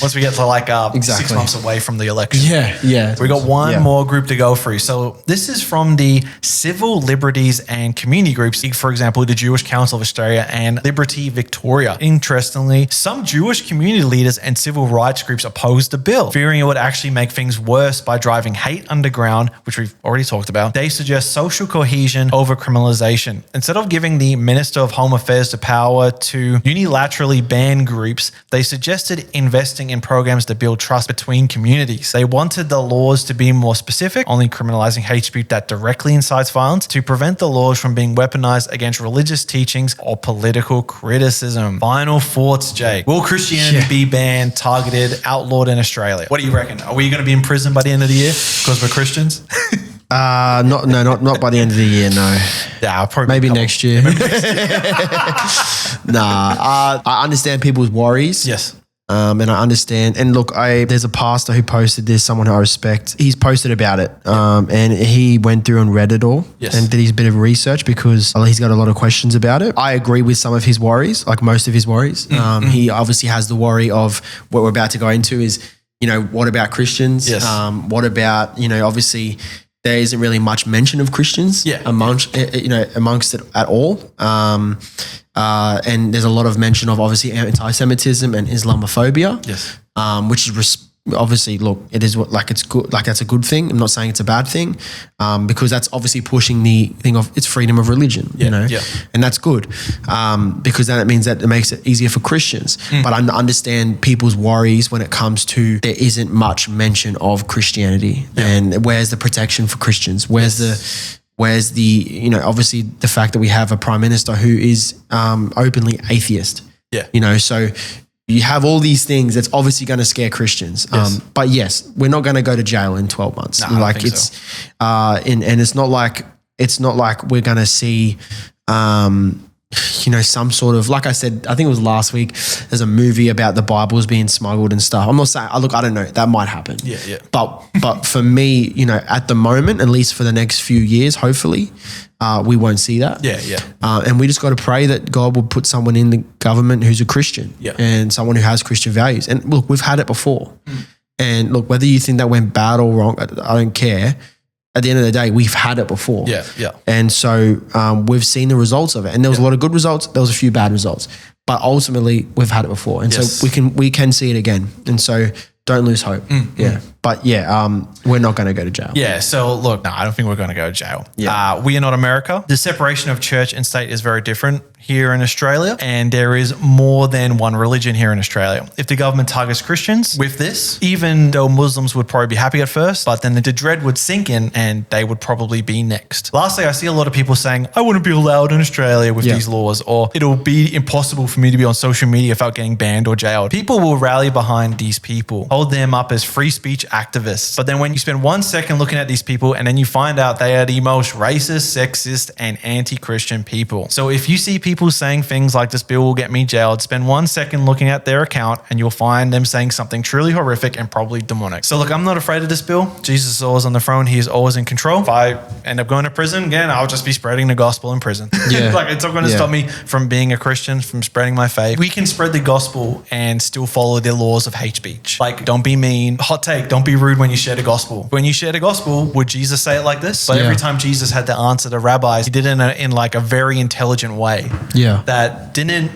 Speaker 2: Once we get to like 6 months away from the election.
Speaker 1: Yeah.
Speaker 2: We got one more group to go through. So this is from the Civil Liberties and Community Groups. For example, the Jewish Council of Australia and Liberty Victoria. Interestingly, some Jewish community leaders and civil rights groups opposed the bill, fearing it would actually make things worse by driving hate underground, which we've already talked about. They suggest social cohesion over criminalization. Instead of giving the Minister of Home Affairs the power to unilaterally ban groups, they suggested investing in programs to build trust between communities. They wanted the laws to be more specific, only criminalizing hate speech that directly incites violence, to prevent the laws from being weaponized against religious teachings or political criticism. Final thoughts, Jake. Will Christianity be banned, targeted, outlawed in Australia? What do you reckon? Are we going to be in prison by the end of the year because we're Christians?
Speaker 1: Not by the end of the year. No.
Speaker 2: Yeah, probably
Speaker 1: maybe next year. I understand people's worries.
Speaker 2: Yes.
Speaker 1: And I understand. And look, there's a pastor who posted this, someone who I respect. He's posted about it. And he went through and read it all and did his bit of research because he's got a lot of questions about it. I agree with some of his worries, like most of his worries. He obviously has the worry of what we're about to go into is, what about Christians?
Speaker 2: Yes.
Speaker 1: What about, obviously there isn't really much mention of Christians amongst it at all. And there's a lot of mention of obviously anti-Semitism and Islamophobia.
Speaker 2: Yes.
Speaker 1: Which is obviously, look, it is it's good. Like that's a good thing. I'm not saying it's a bad thing, because that's obviously pushing the thing of it's freedom of religion, and that's good, because then it means that it makes it easier for Christians. But I understand people's worries when it comes to there isn't much mention of Christianity and where's the protection for Christians? Where's the obviously the fact that we have a prime minister who is openly atheist. So you have all these things that's obviously going to scare Christians. But yes, we're not going to go to jail in 12 months.
Speaker 2: No,
Speaker 1: and it's not like we're going to see, some sort of, like I said, I think it was last week, there's a movie about the Bibles being smuggled and stuff. I'm not saying, look, I don't know, that might happen.
Speaker 2: Yeah.
Speaker 1: But for me, at the moment, at least for the next few years, hopefully, we won't see that. And we just got to pray that God will put someone in the government who's a Christian and someone who has Christian values. And look, we've had it before. And look, whether you think that went bad or wrong, I don't care. At the end of the day, we've had it before. And so we've seen the results of it. And there was a lot of good results. There was a few bad results. But ultimately, we've had it before. And so we can see it again. And so don't lose hope. But we're not going to go to jail.
Speaker 2: So look, no, I don't think we're going to go to jail. We are not America. The separation of church and state is very different here in Australia, and there is more than one religion here in Australia. If the government targets Christians with this, even though Muslims would probably be happy at first, but then the dread would sink in and they would probably be next. Lastly, I see a lot of people saying, I wouldn't be allowed in Australia with these laws, or it'll be impossible for me to be on social media without getting banned or jailed. People will rally behind these people, hold them up as free speech activists. But then when you spend 1 second looking at these people and then you find out they are the most racist, sexist, and anti-Christian people. So if you see people saying things like this bill will get me jailed, spend 1 second looking at their account and you'll find them saying something truly horrific and probably demonic. So look, I'm not afraid of this bill. Jesus is always on the throne. He is always in control. If I end up going to prison, again, I'll just be spreading the gospel in prison. It's not going to stop me from being a Christian, from spreading my faith. We can spread the gospel and still follow the laws of hate speech. Like, don't be mean. Hot take, don't be rude when you share the gospel. When you share the gospel, would Jesus say it like this? But every time Jesus had to answer the rabbis, he did it in like a very intelligent way. That didn't,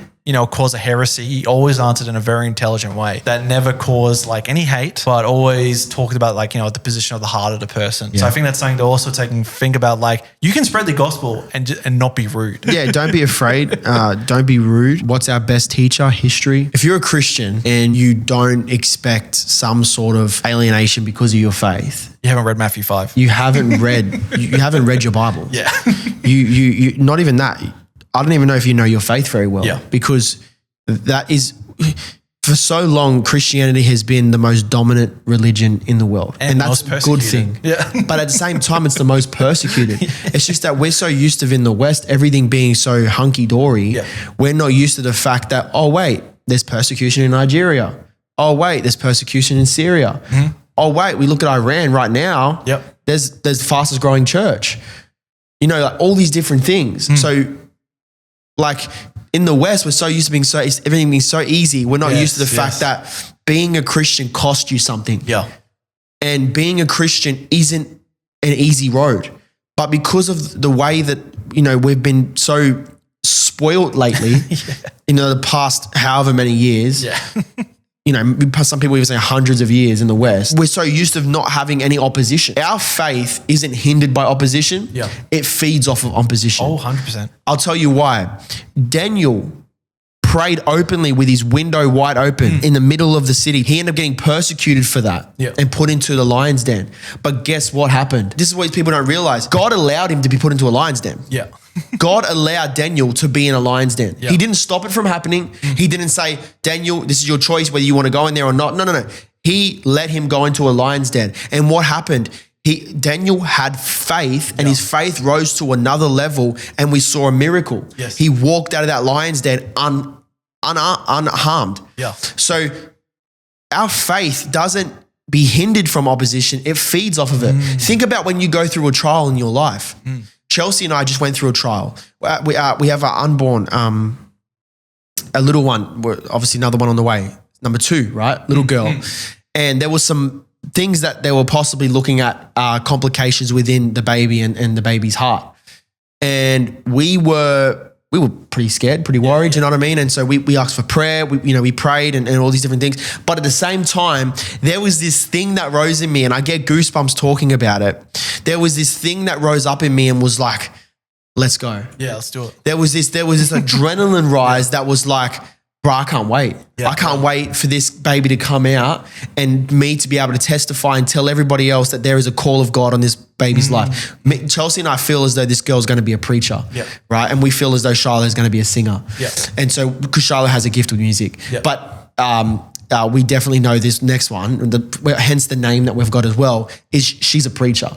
Speaker 2: cause a heresy. He always answered in a very intelligent way that never caused like any hate, but always talked about like, the position of the heart of the person. So I think that's something to also think about, like, you can spread the gospel and not be rude.
Speaker 1: Don't be afraid. Don't be rude. What's our best teacher? History. If you're a Christian and you don't expect some sort of alienation because of your faith,
Speaker 2: you haven't read Matthew 5.
Speaker 1: You haven't read, you haven't read your Bible. You not even that. I don't even know if you know your faith very well, because that is, for so long, Christianity has been the most dominant religion in the world. And that's a good thing. But at the same time, it's the most persecuted. It's just that we're so used to, in the West, everything being so hunky-dory. We're not used to the fact that, oh, wait, there's persecution in Nigeria. Oh, wait, there's persecution in Syria. oh wait, we look at Iran right now.
Speaker 2: Yep.
Speaker 1: There's the fastest growing church. You know, like all these different things. So like in the West, we're so used to everything being so easy. We're not used to the fact that being a Christian costs you something.
Speaker 2: Yeah.
Speaker 1: And being a Christian isn't an easy road. But because of the way that, you know, we've been so spoiled lately, the past however many years, you know, some people even say hundreds of years in the West, we're so used to not having any opposition. Our faith isn't hindered by opposition.
Speaker 2: Yeah.
Speaker 1: It feeds off of opposition.
Speaker 2: Oh, 100%.
Speaker 1: I'll tell you why. Daniel prayed openly with his window wide open in the middle of the city. He ended up getting persecuted for that and put into the lion's den. But guess what happened? This is what people don't realize. God allowed him to be put into a lion's den.
Speaker 2: Yeah.
Speaker 1: God allowed Daniel to be in a lion's den. He didn't stop it from happening. He didn't say, Daniel, this is your choice whether you want to go in there or not. No. He let him go into a lion's den. And what happened? Daniel had faith and his faith rose to another level and we saw a miracle.
Speaker 2: Yes.
Speaker 1: He walked out of that lion's den unharmed.
Speaker 2: Yeah.
Speaker 1: So our faith doesn't be hindered from opposition. It feeds off of it. Think about when you go through a trial in your life. Chelsea and I just went through a trial. We have our unborn, a little one, obviously another one on the way, number 2, right? Little girl. And there was some things that they were possibly looking at complications within the baby and the baby's heart. And we were pretty scared, pretty worried, you know what I mean? And so we asked for prayer, we prayed and all these different things. But at the same time, there was this thing that rose in me and I get goosebumps talking about it. There was this thing that rose up in me and was like, let's go.
Speaker 2: Yeah, let's do it.
Speaker 1: There was this adrenaline rise that was like, bro, I can't wait. I can't wait for this baby to come out and me to be able to testify and tell everybody else that there is a call of God on this baby's life. Chelsea and I feel as though this girl's going to be a preacher, right? And we feel as though Charlotte is going to be a singer. And so, because Charlotte has a gift with music. But we definitely know this next one, hence the name that we've got as well, is she's a preacher.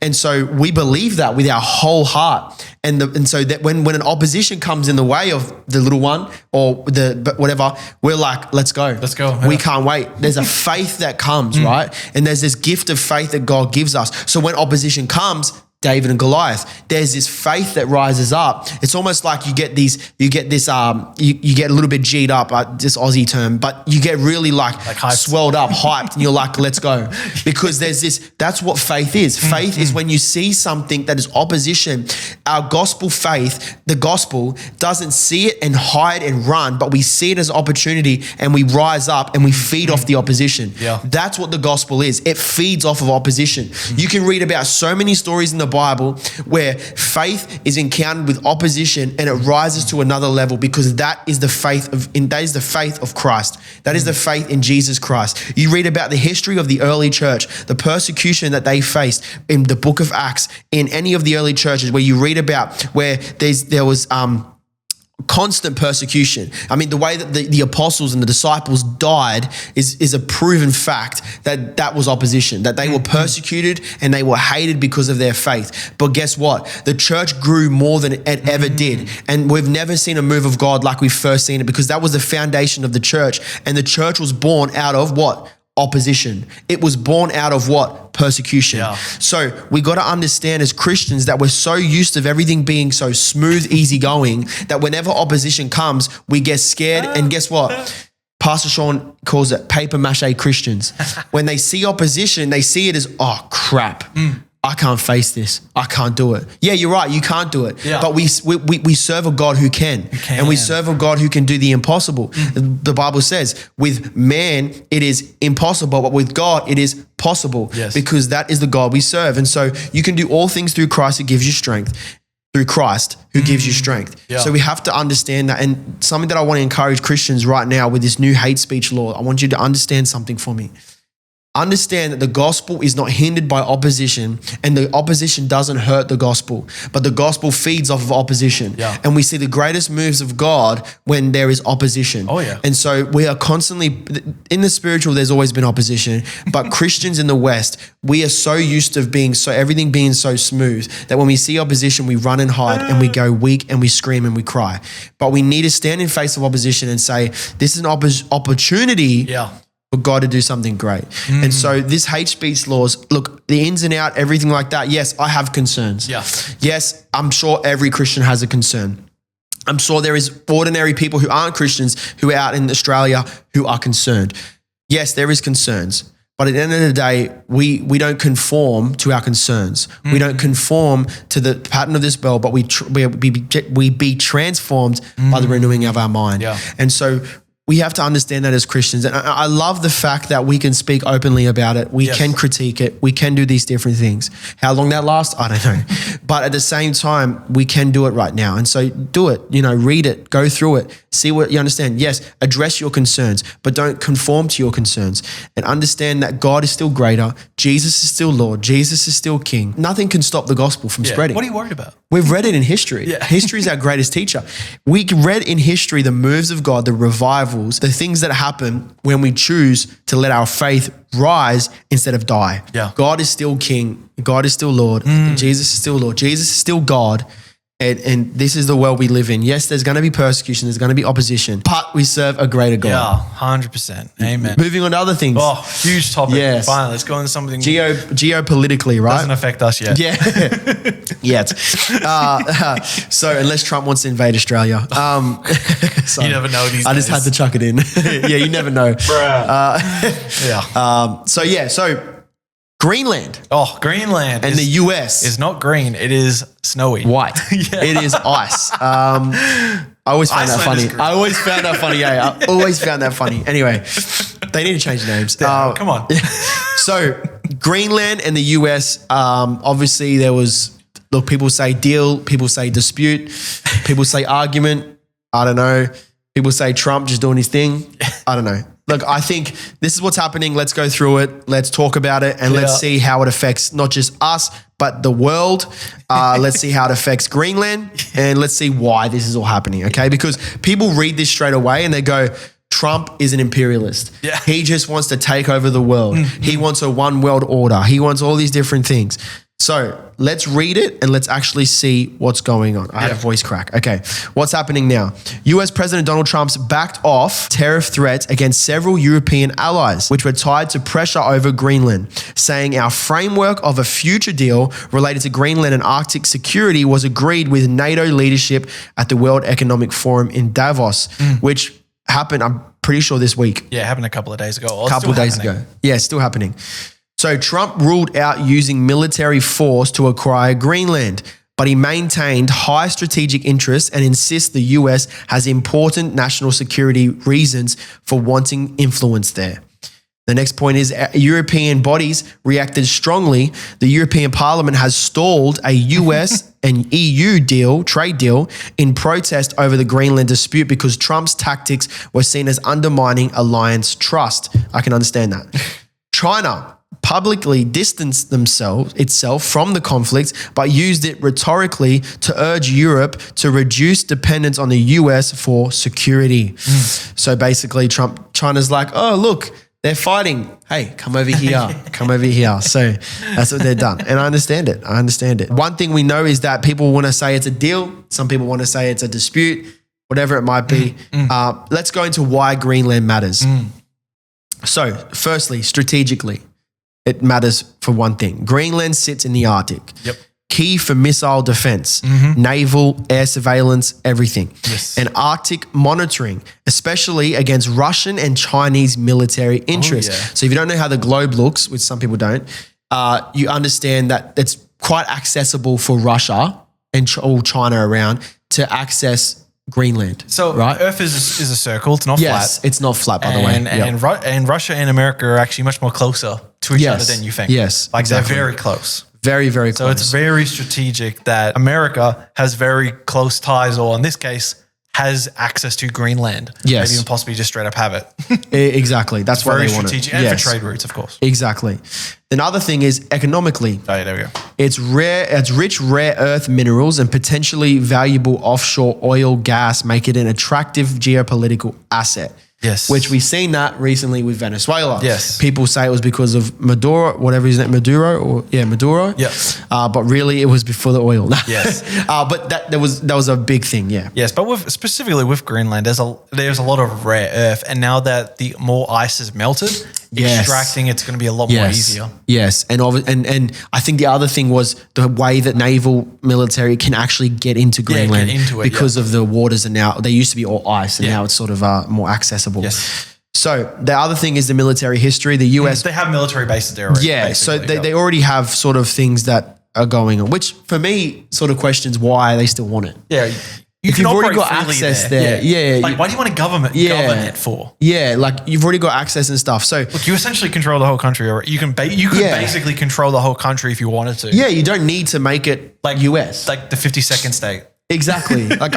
Speaker 1: And so we believe that with our whole heart. And so that when an opposition comes in the way of the little one or whatever, we're like, let's go.
Speaker 2: Let's go.
Speaker 1: We can't wait. There's a faith that comes, right? And there's this gift of faith that God gives us. So when opposition comes, David and Goliath, there's this faith that rises up. It's almost like you get a little bit G'd up, this Aussie term, but you get really like swelled up, hyped, and you're like, let's go. Because that's what faith is. Faith is when you see something that is opposition. Our gospel faith, the gospel, doesn't see it and hide and run, but we see it as an opportunity and we rise up and we feed off the opposition. That's what the gospel is. It feeds off of opposition. You can read about so many stories in the Bible where faith is encountered with opposition and it rises to another level because that is the faith of Christ. That is the faith in Jesus Christ. You read about the history of the early church, the persecution that they faced in the book of Acts, in any of the early churches where you read about where there was constant persecution. I mean, the way that the apostles and the disciples died is a proven fact that was opposition, that they were persecuted and they were hated because of their faith. But guess what? The church grew more than it ever did. And we've never seen a move of God like we've first seen it because that was the foundation of the church. And the church was born out of what? Opposition. It was born out of what? Persecution. So we got to understand as Christians that we're so used to everything being so smooth, easy going that whenever opposition comes, we get scared. And guess what? Pastor Sean calls it paper mache Christians. When they see opposition, they see it as, oh crap. I can't face this. I can't do it. Yeah, you're right. You can't do it. But we serve a God who can. And we serve a God who can do the impossible. The Bible says with man, it is impossible, but with God, it is possible because that is the God we serve. And so you can do all things through Christ who gives you strength. Through Christ who gives you strength. So we have to understand that. And something that I want to encourage Christians right now with this new hate speech law, I want you to understand something for me. Understand that the gospel is not hindered by opposition and the opposition doesn't hurt the gospel, but the gospel feeds off of opposition. And we see the greatest moves of God when there is opposition. And so we are constantly, in the spiritual, there's always been opposition, but Christians in the West, we are so used to everything being so smooth that when we see opposition, we run and hide and we go weak and we scream and we cry. But we need to stand in face of opposition and say, this is an opportunity for God to do something great. And so this hate speech laws, look, the ins and out, everything like that. Yes, I have concerns.
Speaker 2: Yeah.
Speaker 1: Yes, I'm sure every Christian has a concern. I'm sure there is ordinary people who aren't Christians who are out in Australia who are concerned. Yes, there is concerns. But at the end of the day, we don't conform to our concerns. We don't conform to the pattern of this world, but we be transformed by the renewing of our mind.
Speaker 2: Yeah.
Speaker 1: And so we have to understand that as Christians. And I love the fact that we can speak openly about it. We can critique it. We can do these different things. How long that lasts, I don't know. But at the same time, we can do it right now. And so do it, read it, go through it, see what you understand. Yes, address your concerns, but don't conform to your concerns. And understand that God is still greater. Jesus is still Lord. Jesus is still King. Nothing can stop the gospel from spreading.
Speaker 2: What are you worried about?
Speaker 1: We've read it in history.
Speaker 2: Yeah.
Speaker 1: History is our greatest teacher. We read in history the moves of God, the revivals, the things that happen when we choose to let our faith rise instead of die.
Speaker 2: Yeah.
Speaker 1: God is still King. God is still Lord. Jesus is still Lord. Jesus is still God. And this is the world we live in. Yes, there's going to be persecution. There's going to be opposition. But we serve a greater God.
Speaker 2: Yeah, 100%. Amen.
Speaker 1: Moving on to other things.
Speaker 2: Oh, huge topic.
Speaker 1: Yes.
Speaker 2: Finally, let's go into something
Speaker 1: Geopolitically, right?
Speaker 2: doesn't affect us yet.
Speaker 1: Yeah, yet. So unless Trump wants to invade Australia,
Speaker 2: You never know these
Speaker 1: I just
Speaker 2: days.
Speaker 1: had to chuck it in. Yeah, you never know.
Speaker 2: Yeah.
Speaker 1: So Greenland
Speaker 2: Greenland
Speaker 1: and the US
Speaker 2: is not green. It is snowy.
Speaker 1: white. It is ice. I always found that
Speaker 2: Iceland is
Speaker 1: funny.
Speaker 2: green.
Speaker 1: I always found that funny. Yeah, I always found that funny. Anyway, they need to change names.
Speaker 2: Come on.
Speaker 1: So Greenland and the US, obviously there was, look, people say deal, people say dispute, people say argument. I don't know. People say Trump just doing his thing. I don't know. Look, I think this is what's happening. Let's go through it. Let's talk about it and let's see how it affects not just us, but the world. Let's see how it affects Greenland and let's see why this is all happening. Okay. Because people read this straight away and they go, Trump is an imperialist.
Speaker 2: Yeah.
Speaker 1: He just wants to take over the world. He wants a one world order. He wants all these different things. So let's read it and let's actually see what's going on. I had a voice crack. Okay. What's happening now? US President Donald Trump's backed off tariff threats against several European allies, which were tied to pressure over Greenland, saying our framework of a future deal related to Greenland and Arctic security was agreed with NATO leadership at the World Economic Forum in Davos, which happened, I'm pretty sure this week.
Speaker 2: Yeah, it happened a couple of days ago.
Speaker 1: A couple of days ago. Yeah, still happening. So Trump ruled out using military force to acquire Greenland, but he maintained high strategic interests and insists the US has important national security reasons for wanting influence there. The next point is European bodies reacted strongly. The European Parliament has stalled a US and EU trade deal, in protest over the Greenland dispute because Trump's tactics were seen as undermining alliance trust. I can understand that. China publicly distanced itself from the conflict, but used it rhetorically to urge Europe to reduce dependence on the US for security. So basically China's like, oh, look, they're fighting. Hey, come over here. Come over here. So that's what they've done. And I understand it. One thing we know is that people want to say it's a deal. Some people want to say it's a dispute, whatever it might be. Let's go into why Greenland matters. So firstly, strategically, it matters for one thing. Greenland sits in the Arctic.
Speaker 2: Yep.
Speaker 1: Key for missile defense, naval, air surveillance, everything.
Speaker 2: Yes.
Speaker 1: And Arctic monitoring, especially against Russian and Chinese military interests. So if you don't know how the globe looks, which some people don't, you understand that it's quite accessible for Russia and all China around to access Greenland.
Speaker 2: So
Speaker 1: right?
Speaker 2: Earth is a circle. It's not
Speaker 1: Yes,
Speaker 2: flat.
Speaker 1: it's not flat, by the way.
Speaker 2: And Russia and America are actually much more closer to each other than you think.
Speaker 1: Yes,
Speaker 2: like
Speaker 1: exactly.
Speaker 2: they're very close.
Speaker 1: Very, very close.
Speaker 2: So it's very strategic that America has very close ties, or in this case, has access to Greenland.
Speaker 1: Yes.
Speaker 2: Maybe even possibly just straight up have it.
Speaker 1: Exactly. That's why
Speaker 2: very
Speaker 1: they want
Speaker 2: strategic.
Speaker 1: it.
Speaker 2: And for trade routes, of course.
Speaker 1: Exactly. Another thing is economically.
Speaker 2: Oh, yeah, there we go.
Speaker 1: It's rich rare earth minerals and potentially valuable offshore oil gas make it an attractive geopolitical asset.
Speaker 2: Yes.
Speaker 1: Which we've seen that recently with Venezuela.
Speaker 2: Yes.
Speaker 1: People say it was because of Maduro, whatever his name, Maduro.
Speaker 2: Yeah.
Speaker 1: But really it was before the oil.
Speaker 2: Yes.
Speaker 1: But that was a big thing, yeah.
Speaker 2: Yes, but specifically with Greenland, there's a lot of rare earth, and now that the more ice is melted, extracting it's going to be a lot more easier.
Speaker 1: Yes, and I think the other thing was the way that naval military can actually get into Greenland because of the waters, and now they used to be all ice, and now it's sort of more accessible.
Speaker 2: Yes.
Speaker 1: So the other thing is the military history. The US,
Speaker 2: they have military bases there already.
Speaker 1: Yeah, so they already have sort of things that are going on, which for me sort of questions why they still want it.
Speaker 2: Yeah.
Speaker 1: If you've already got access there.
Speaker 2: Like, why do you want to govern it for?
Speaker 1: Yeah, like you've already got access and stuff. So
Speaker 2: look, you essentially control the whole country. Or you could basically control the whole country if you wanted to.
Speaker 1: Yeah, you don't need to make it like US.
Speaker 2: Like the 52nd state.
Speaker 1: Exactly. Like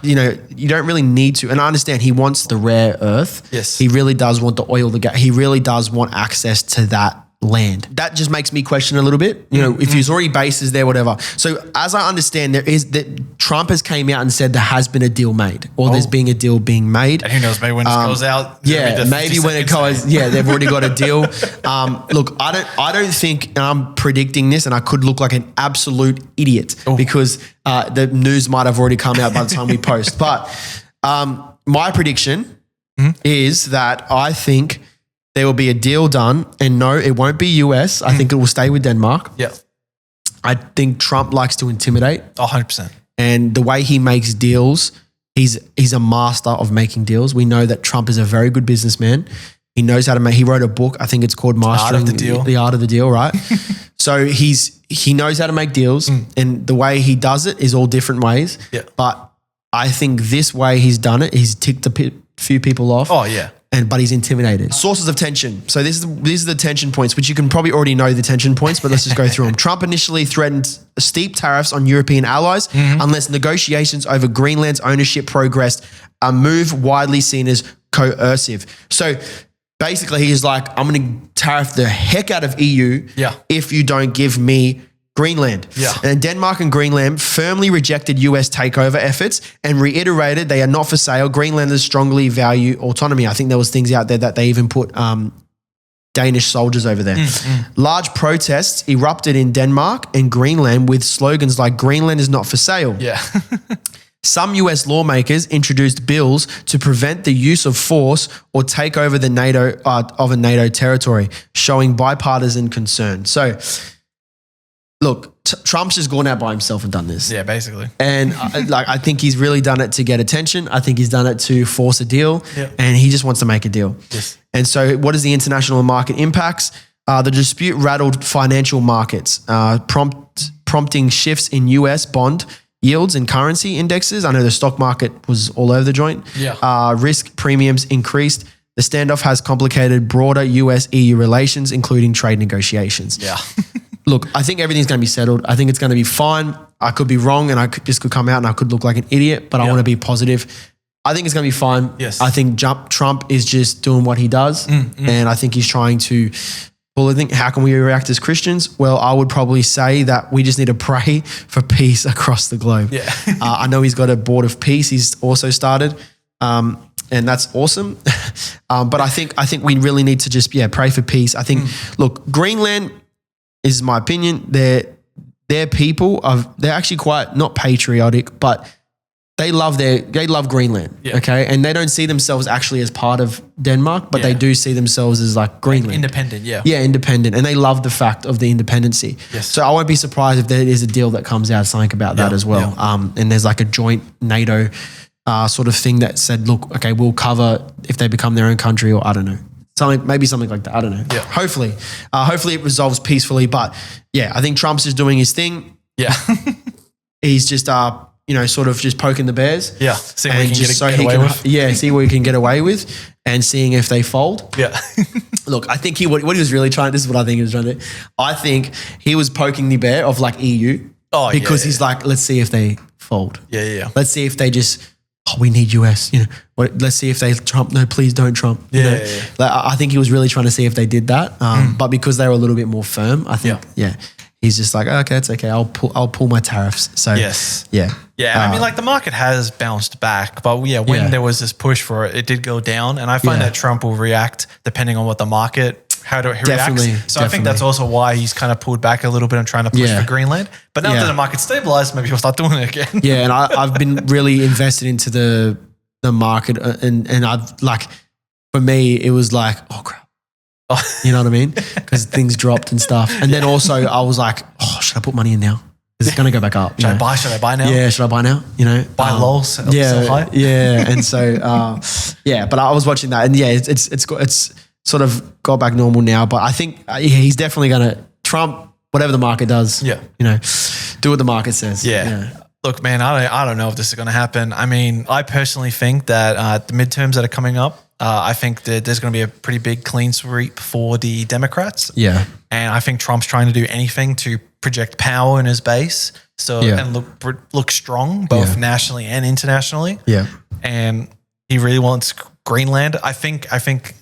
Speaker 1: you don't really need to. And I understand he wants the rare earth.
Speaker 2: Yes.
Speaker 1: He really does want the oil, the gas. He really does want access to that land. That just makes me question a little bit, if there's already bases there, whatever. So as I understand, there is that Trump has came out and said there has been a deal made, or there's been a deal being made.
Speaker 2: And who knows, maybe when it goes out.
Speaker 1: Yeah, maybe when it goes, they've already got a deal. Look, I don't think, and I'm predicting this, and I could look like an absolute idiot because the news might have already come out by the time we post. But my prediction is that I think there will be a deal done, and no, it won't be US. I think it will stay with Denmark.
Speaker 2: Yeah.
Speaker 1: I think Trump likes to intimidate.
Speaker 2: 100%.
Speaker 1: And the way he makes deals, he's a master of making deals. We know that Trump is a very good businessman. He knows how to make. He wrote a book. I think it's called Mastering the Art of the Deal, right? So he knows how to make deals, and the way he does it is all different ways.
Speaker 2: Yeah.
Speaker 1: But I think this way he's done it, he's ticked a few people off.
Speaker 2: Oh yeah.
Speaker 1: But he's intimidated. Sources of tension. So these are the tension points, which you can probably already know the tension points, but let's just go through them. Trump initially threatened steep tariffs on European allies unless negotiations over Greenland's ownership progressed, a move widely seen as coercive. So basically he's like, I'm going to tariff the heck out of EU if you don't give me Greenland.
Speaker 2: Yeah.
Speaker 1: And Denmark and Greenland firmly rejected US takeover efforts and reiterated they are not for sale. Greenlanders strongly value autonomy. I think there was things out there that they even put Danish soldiers over there. Large protests erupted in Denmark and Greenland with slogans like Greenland is not for sale.
Speaker 2: Yeah.
Speaker 1: Some US lawmakers introduced bills to prevent the use of force or take over the NATO territory, showing bipartisan concern. So look, Trump's just gone out by himself and done this.
Speaker 2: Yeah, basically.
Speaker 1: And I think he's really done it to get attention. I think he's done it to force a deal, and he just wants to make a deal.
Speaker 2: Yes.
Speaker 1: And so what is the international market impacts? The dispute rattled financial markets, prompting shifts in US bond yields and currency indexes. I know the stock market was all over the joint.
Speaker 2: Yeah.
Speaker 1: Risk premiums increased. The standoff has complicated broader US-EU relations, including trade negotiations.
Speaker 2: Yeah.
Speaker 1: Look, I think everything's going to be settled. I think it's going to be fine. I could be wrong, and this could come out and I could look like an idiot, but I want to be positive. I think it's going to be fine.
Speaker 2: Yes.
Speaker 1: I think Trump is just doing what he does, and I think he's trying to Well, I think how can we react as Christians? Well, I would probably say that we just need to pray for peace across the globe.
Speaker 2: Yeah.
Speaker 1: I know he's got a board of peace he's also started, and that's awesome. But I think we really need to just pray for peace. I think look, Greenland is my opinion. Their people they're actually quite not patriotic, but they love Greenland, okay? And they don't see themselves actually as part of Denmark, but they do see themselves as like Greenland.
Speaker 2: Independent, yeah.
Speaker 1: Yeah, independent. And they love the fact of the independency.
Speaker 2: Yes.
Speaker 1: So I won't be surprised if there is a deal that comes out, something about that as well. Yeah. And there's like a joint NATO sort of thing that said, look, okay, we'll cover if they become their own country, or I don't know. Maybe something like that. I don't know.
Speaker 2: Yeah.
Speaker 1: Hopefully it resolves peacefully. But yeah, I think Trump's just doing his thing.
Speaker 2: Yeah.
Speaker 1: He's just sort of just poking the bears.
Speaker 2: Yeah. See what he can get away with.
Speaker 1: Yeah, see what he can get away with and seeing if they fold.
Speaker 2: Yeah.
Speaker 1: Look, I think what he was really trying, this is what I think he was trying to do. I think he was poking the bear of like EU.
Speaker 2: Oh,
Speaker 1: because he's like, let's see if they fold.
Speaker 2: Yeah.
Speaker 1: Let's see if they just, we need US, let's see if they Trump. No, please don't Trump.
Speaker 2: Yeah.
Speaker 1: Like, I think he was really trying to see if they did that. But because they were a little bit more firm, I think, he's just like, okay, it's okay. I'll pull my tariffs. So
Speaker 2: Yes.
Speaker 1: yeah.
Speaker 2: Yeah, and I mean, like the market has bounced back, but when there was this push for it, it did go down. And I find that Trump will react depending on what the market, how he reacts. So I think that's also why he's kind of pulled back a little bit on trying to push for Greenland. But now that the market's stabilized, maybe he'll start doing it again.
Speaker 1: Yeah, and I've been really invested into the market, and I've like, for me, it was like, oh crap. You know what I mean? Because things dropped and stuff. And then also I was like, oh, should I put money in now? Is it going to go back up?
Speaker 2: Should I buy now?
Speaker 1: Yeah, should I buy now? You know,
Speaker 2: buy low, sell high.
Speaker 1: Yeah, and so but I was watching that, and it's sort of got back normal now. But I think he's definitely going to Trump, whatever the market does. Yeah, you know, do what the market says.
Speaker 2: Yeah. Look, man, I don't know if this is going to happen. I mean, I personally think that the midterms that are coming up, I think that there's going to be a pretty big clean sweep for the Democrats.
Speaker 1: Yeah.
Speaker 2: And I think Trump's trying to do anything to project power in his base and look strong both nationally and internationally.
Speaker 1: Yeah.
Speaker 2: And he really wants Greenland. I think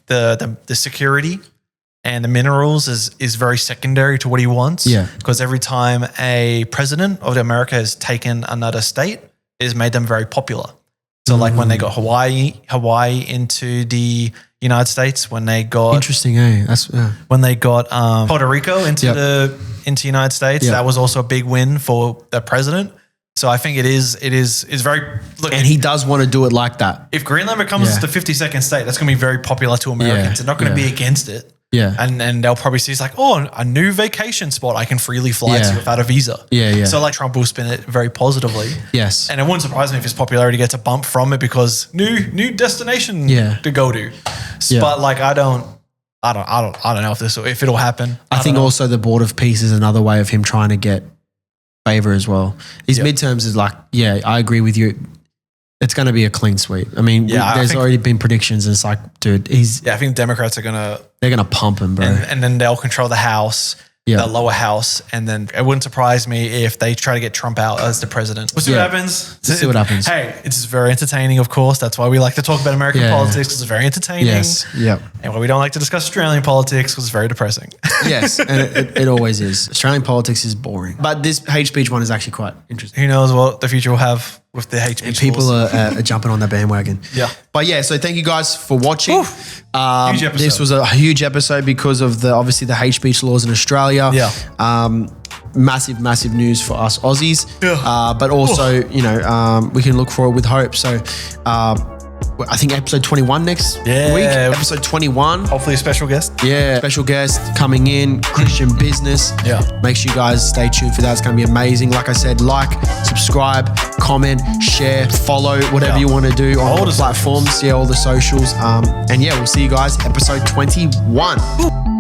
Speaker 2: the security and the minerals is very secondary to what he wants. Yeah. Because every time a president of America has taken another state, it has made them very popular. So like when they got Hawaii into the United States, when they got
Speaker 1: interesting,
Speaker 2: when they got Puerto Rico into the United States, that was also a big win for the president. So I think it is very
Speaker 1: and he does want to do it like that.
Speaker 2: If Greenland becomes the 52nd state, that's going to be very popular to Americans. They're not going to be against it. Yeah. And they'll probably see it's like, oh, a new vacation spot I can freely fly to without a visa. Yeah. So like Trump will spin it very positively.
Speaker 1: Yes.
Speaker 2: And it wouldn't surprise me if his popularity gets a bump from it because new destination to go to. Yeah. But like I don't know if it'll happen.
Speaker 1: I think also the Board of Peace is another way of him trying to get favor as well. His midterms is like, I agree with you. It's going to be a clean sweep. I mean, there's already been predictions, and it's like, dude,
Speaker 2: I think Democrats they're gonna pump him, bro, and then they'll control the House, the lower house, and then it wouldn't surprise me if they try to get Trump out as the president. We'll see what happens.
Speaker 1: See what happens.
Speaker 2: Hey, it's very entertaining, of course. That's why we like to talk about American politics, because it's very entertaining.
Speaker 1: Yes. Yep.
Speaker 2: And why we don't like to discuss Australian politics, because it's very depressing.
Speaker 1: Yes, and it always is. Australian politics is boring, but this hate speech one is actually quite interesting.
Speaker 2: Who knows what the future will have with the hate speech.
Speaker 1: People are jumping on the bandwagon. Yeah. But so thank you guys for watching.
Speaker 2: Huge episode.
Speaker 1: This was a huge episode because of obviously the hate speech laws in Australia. Yeah. Massive news for us Aussies. Yeah. But also, we can look forward with hope. So I think episode 21 next week. Episode 21.
Speaker 2: Hopefully a special guest.
Speaker 1: Yeah. Special guest coming in, Christian business. Yeah. Make sure you guys stay tuned for that. It's going to be amazing. Like I said, subscribe, comment, share, follow, whatever you want to do on all the platforms. Socials. All the socials. And we'll see you guys episode 21.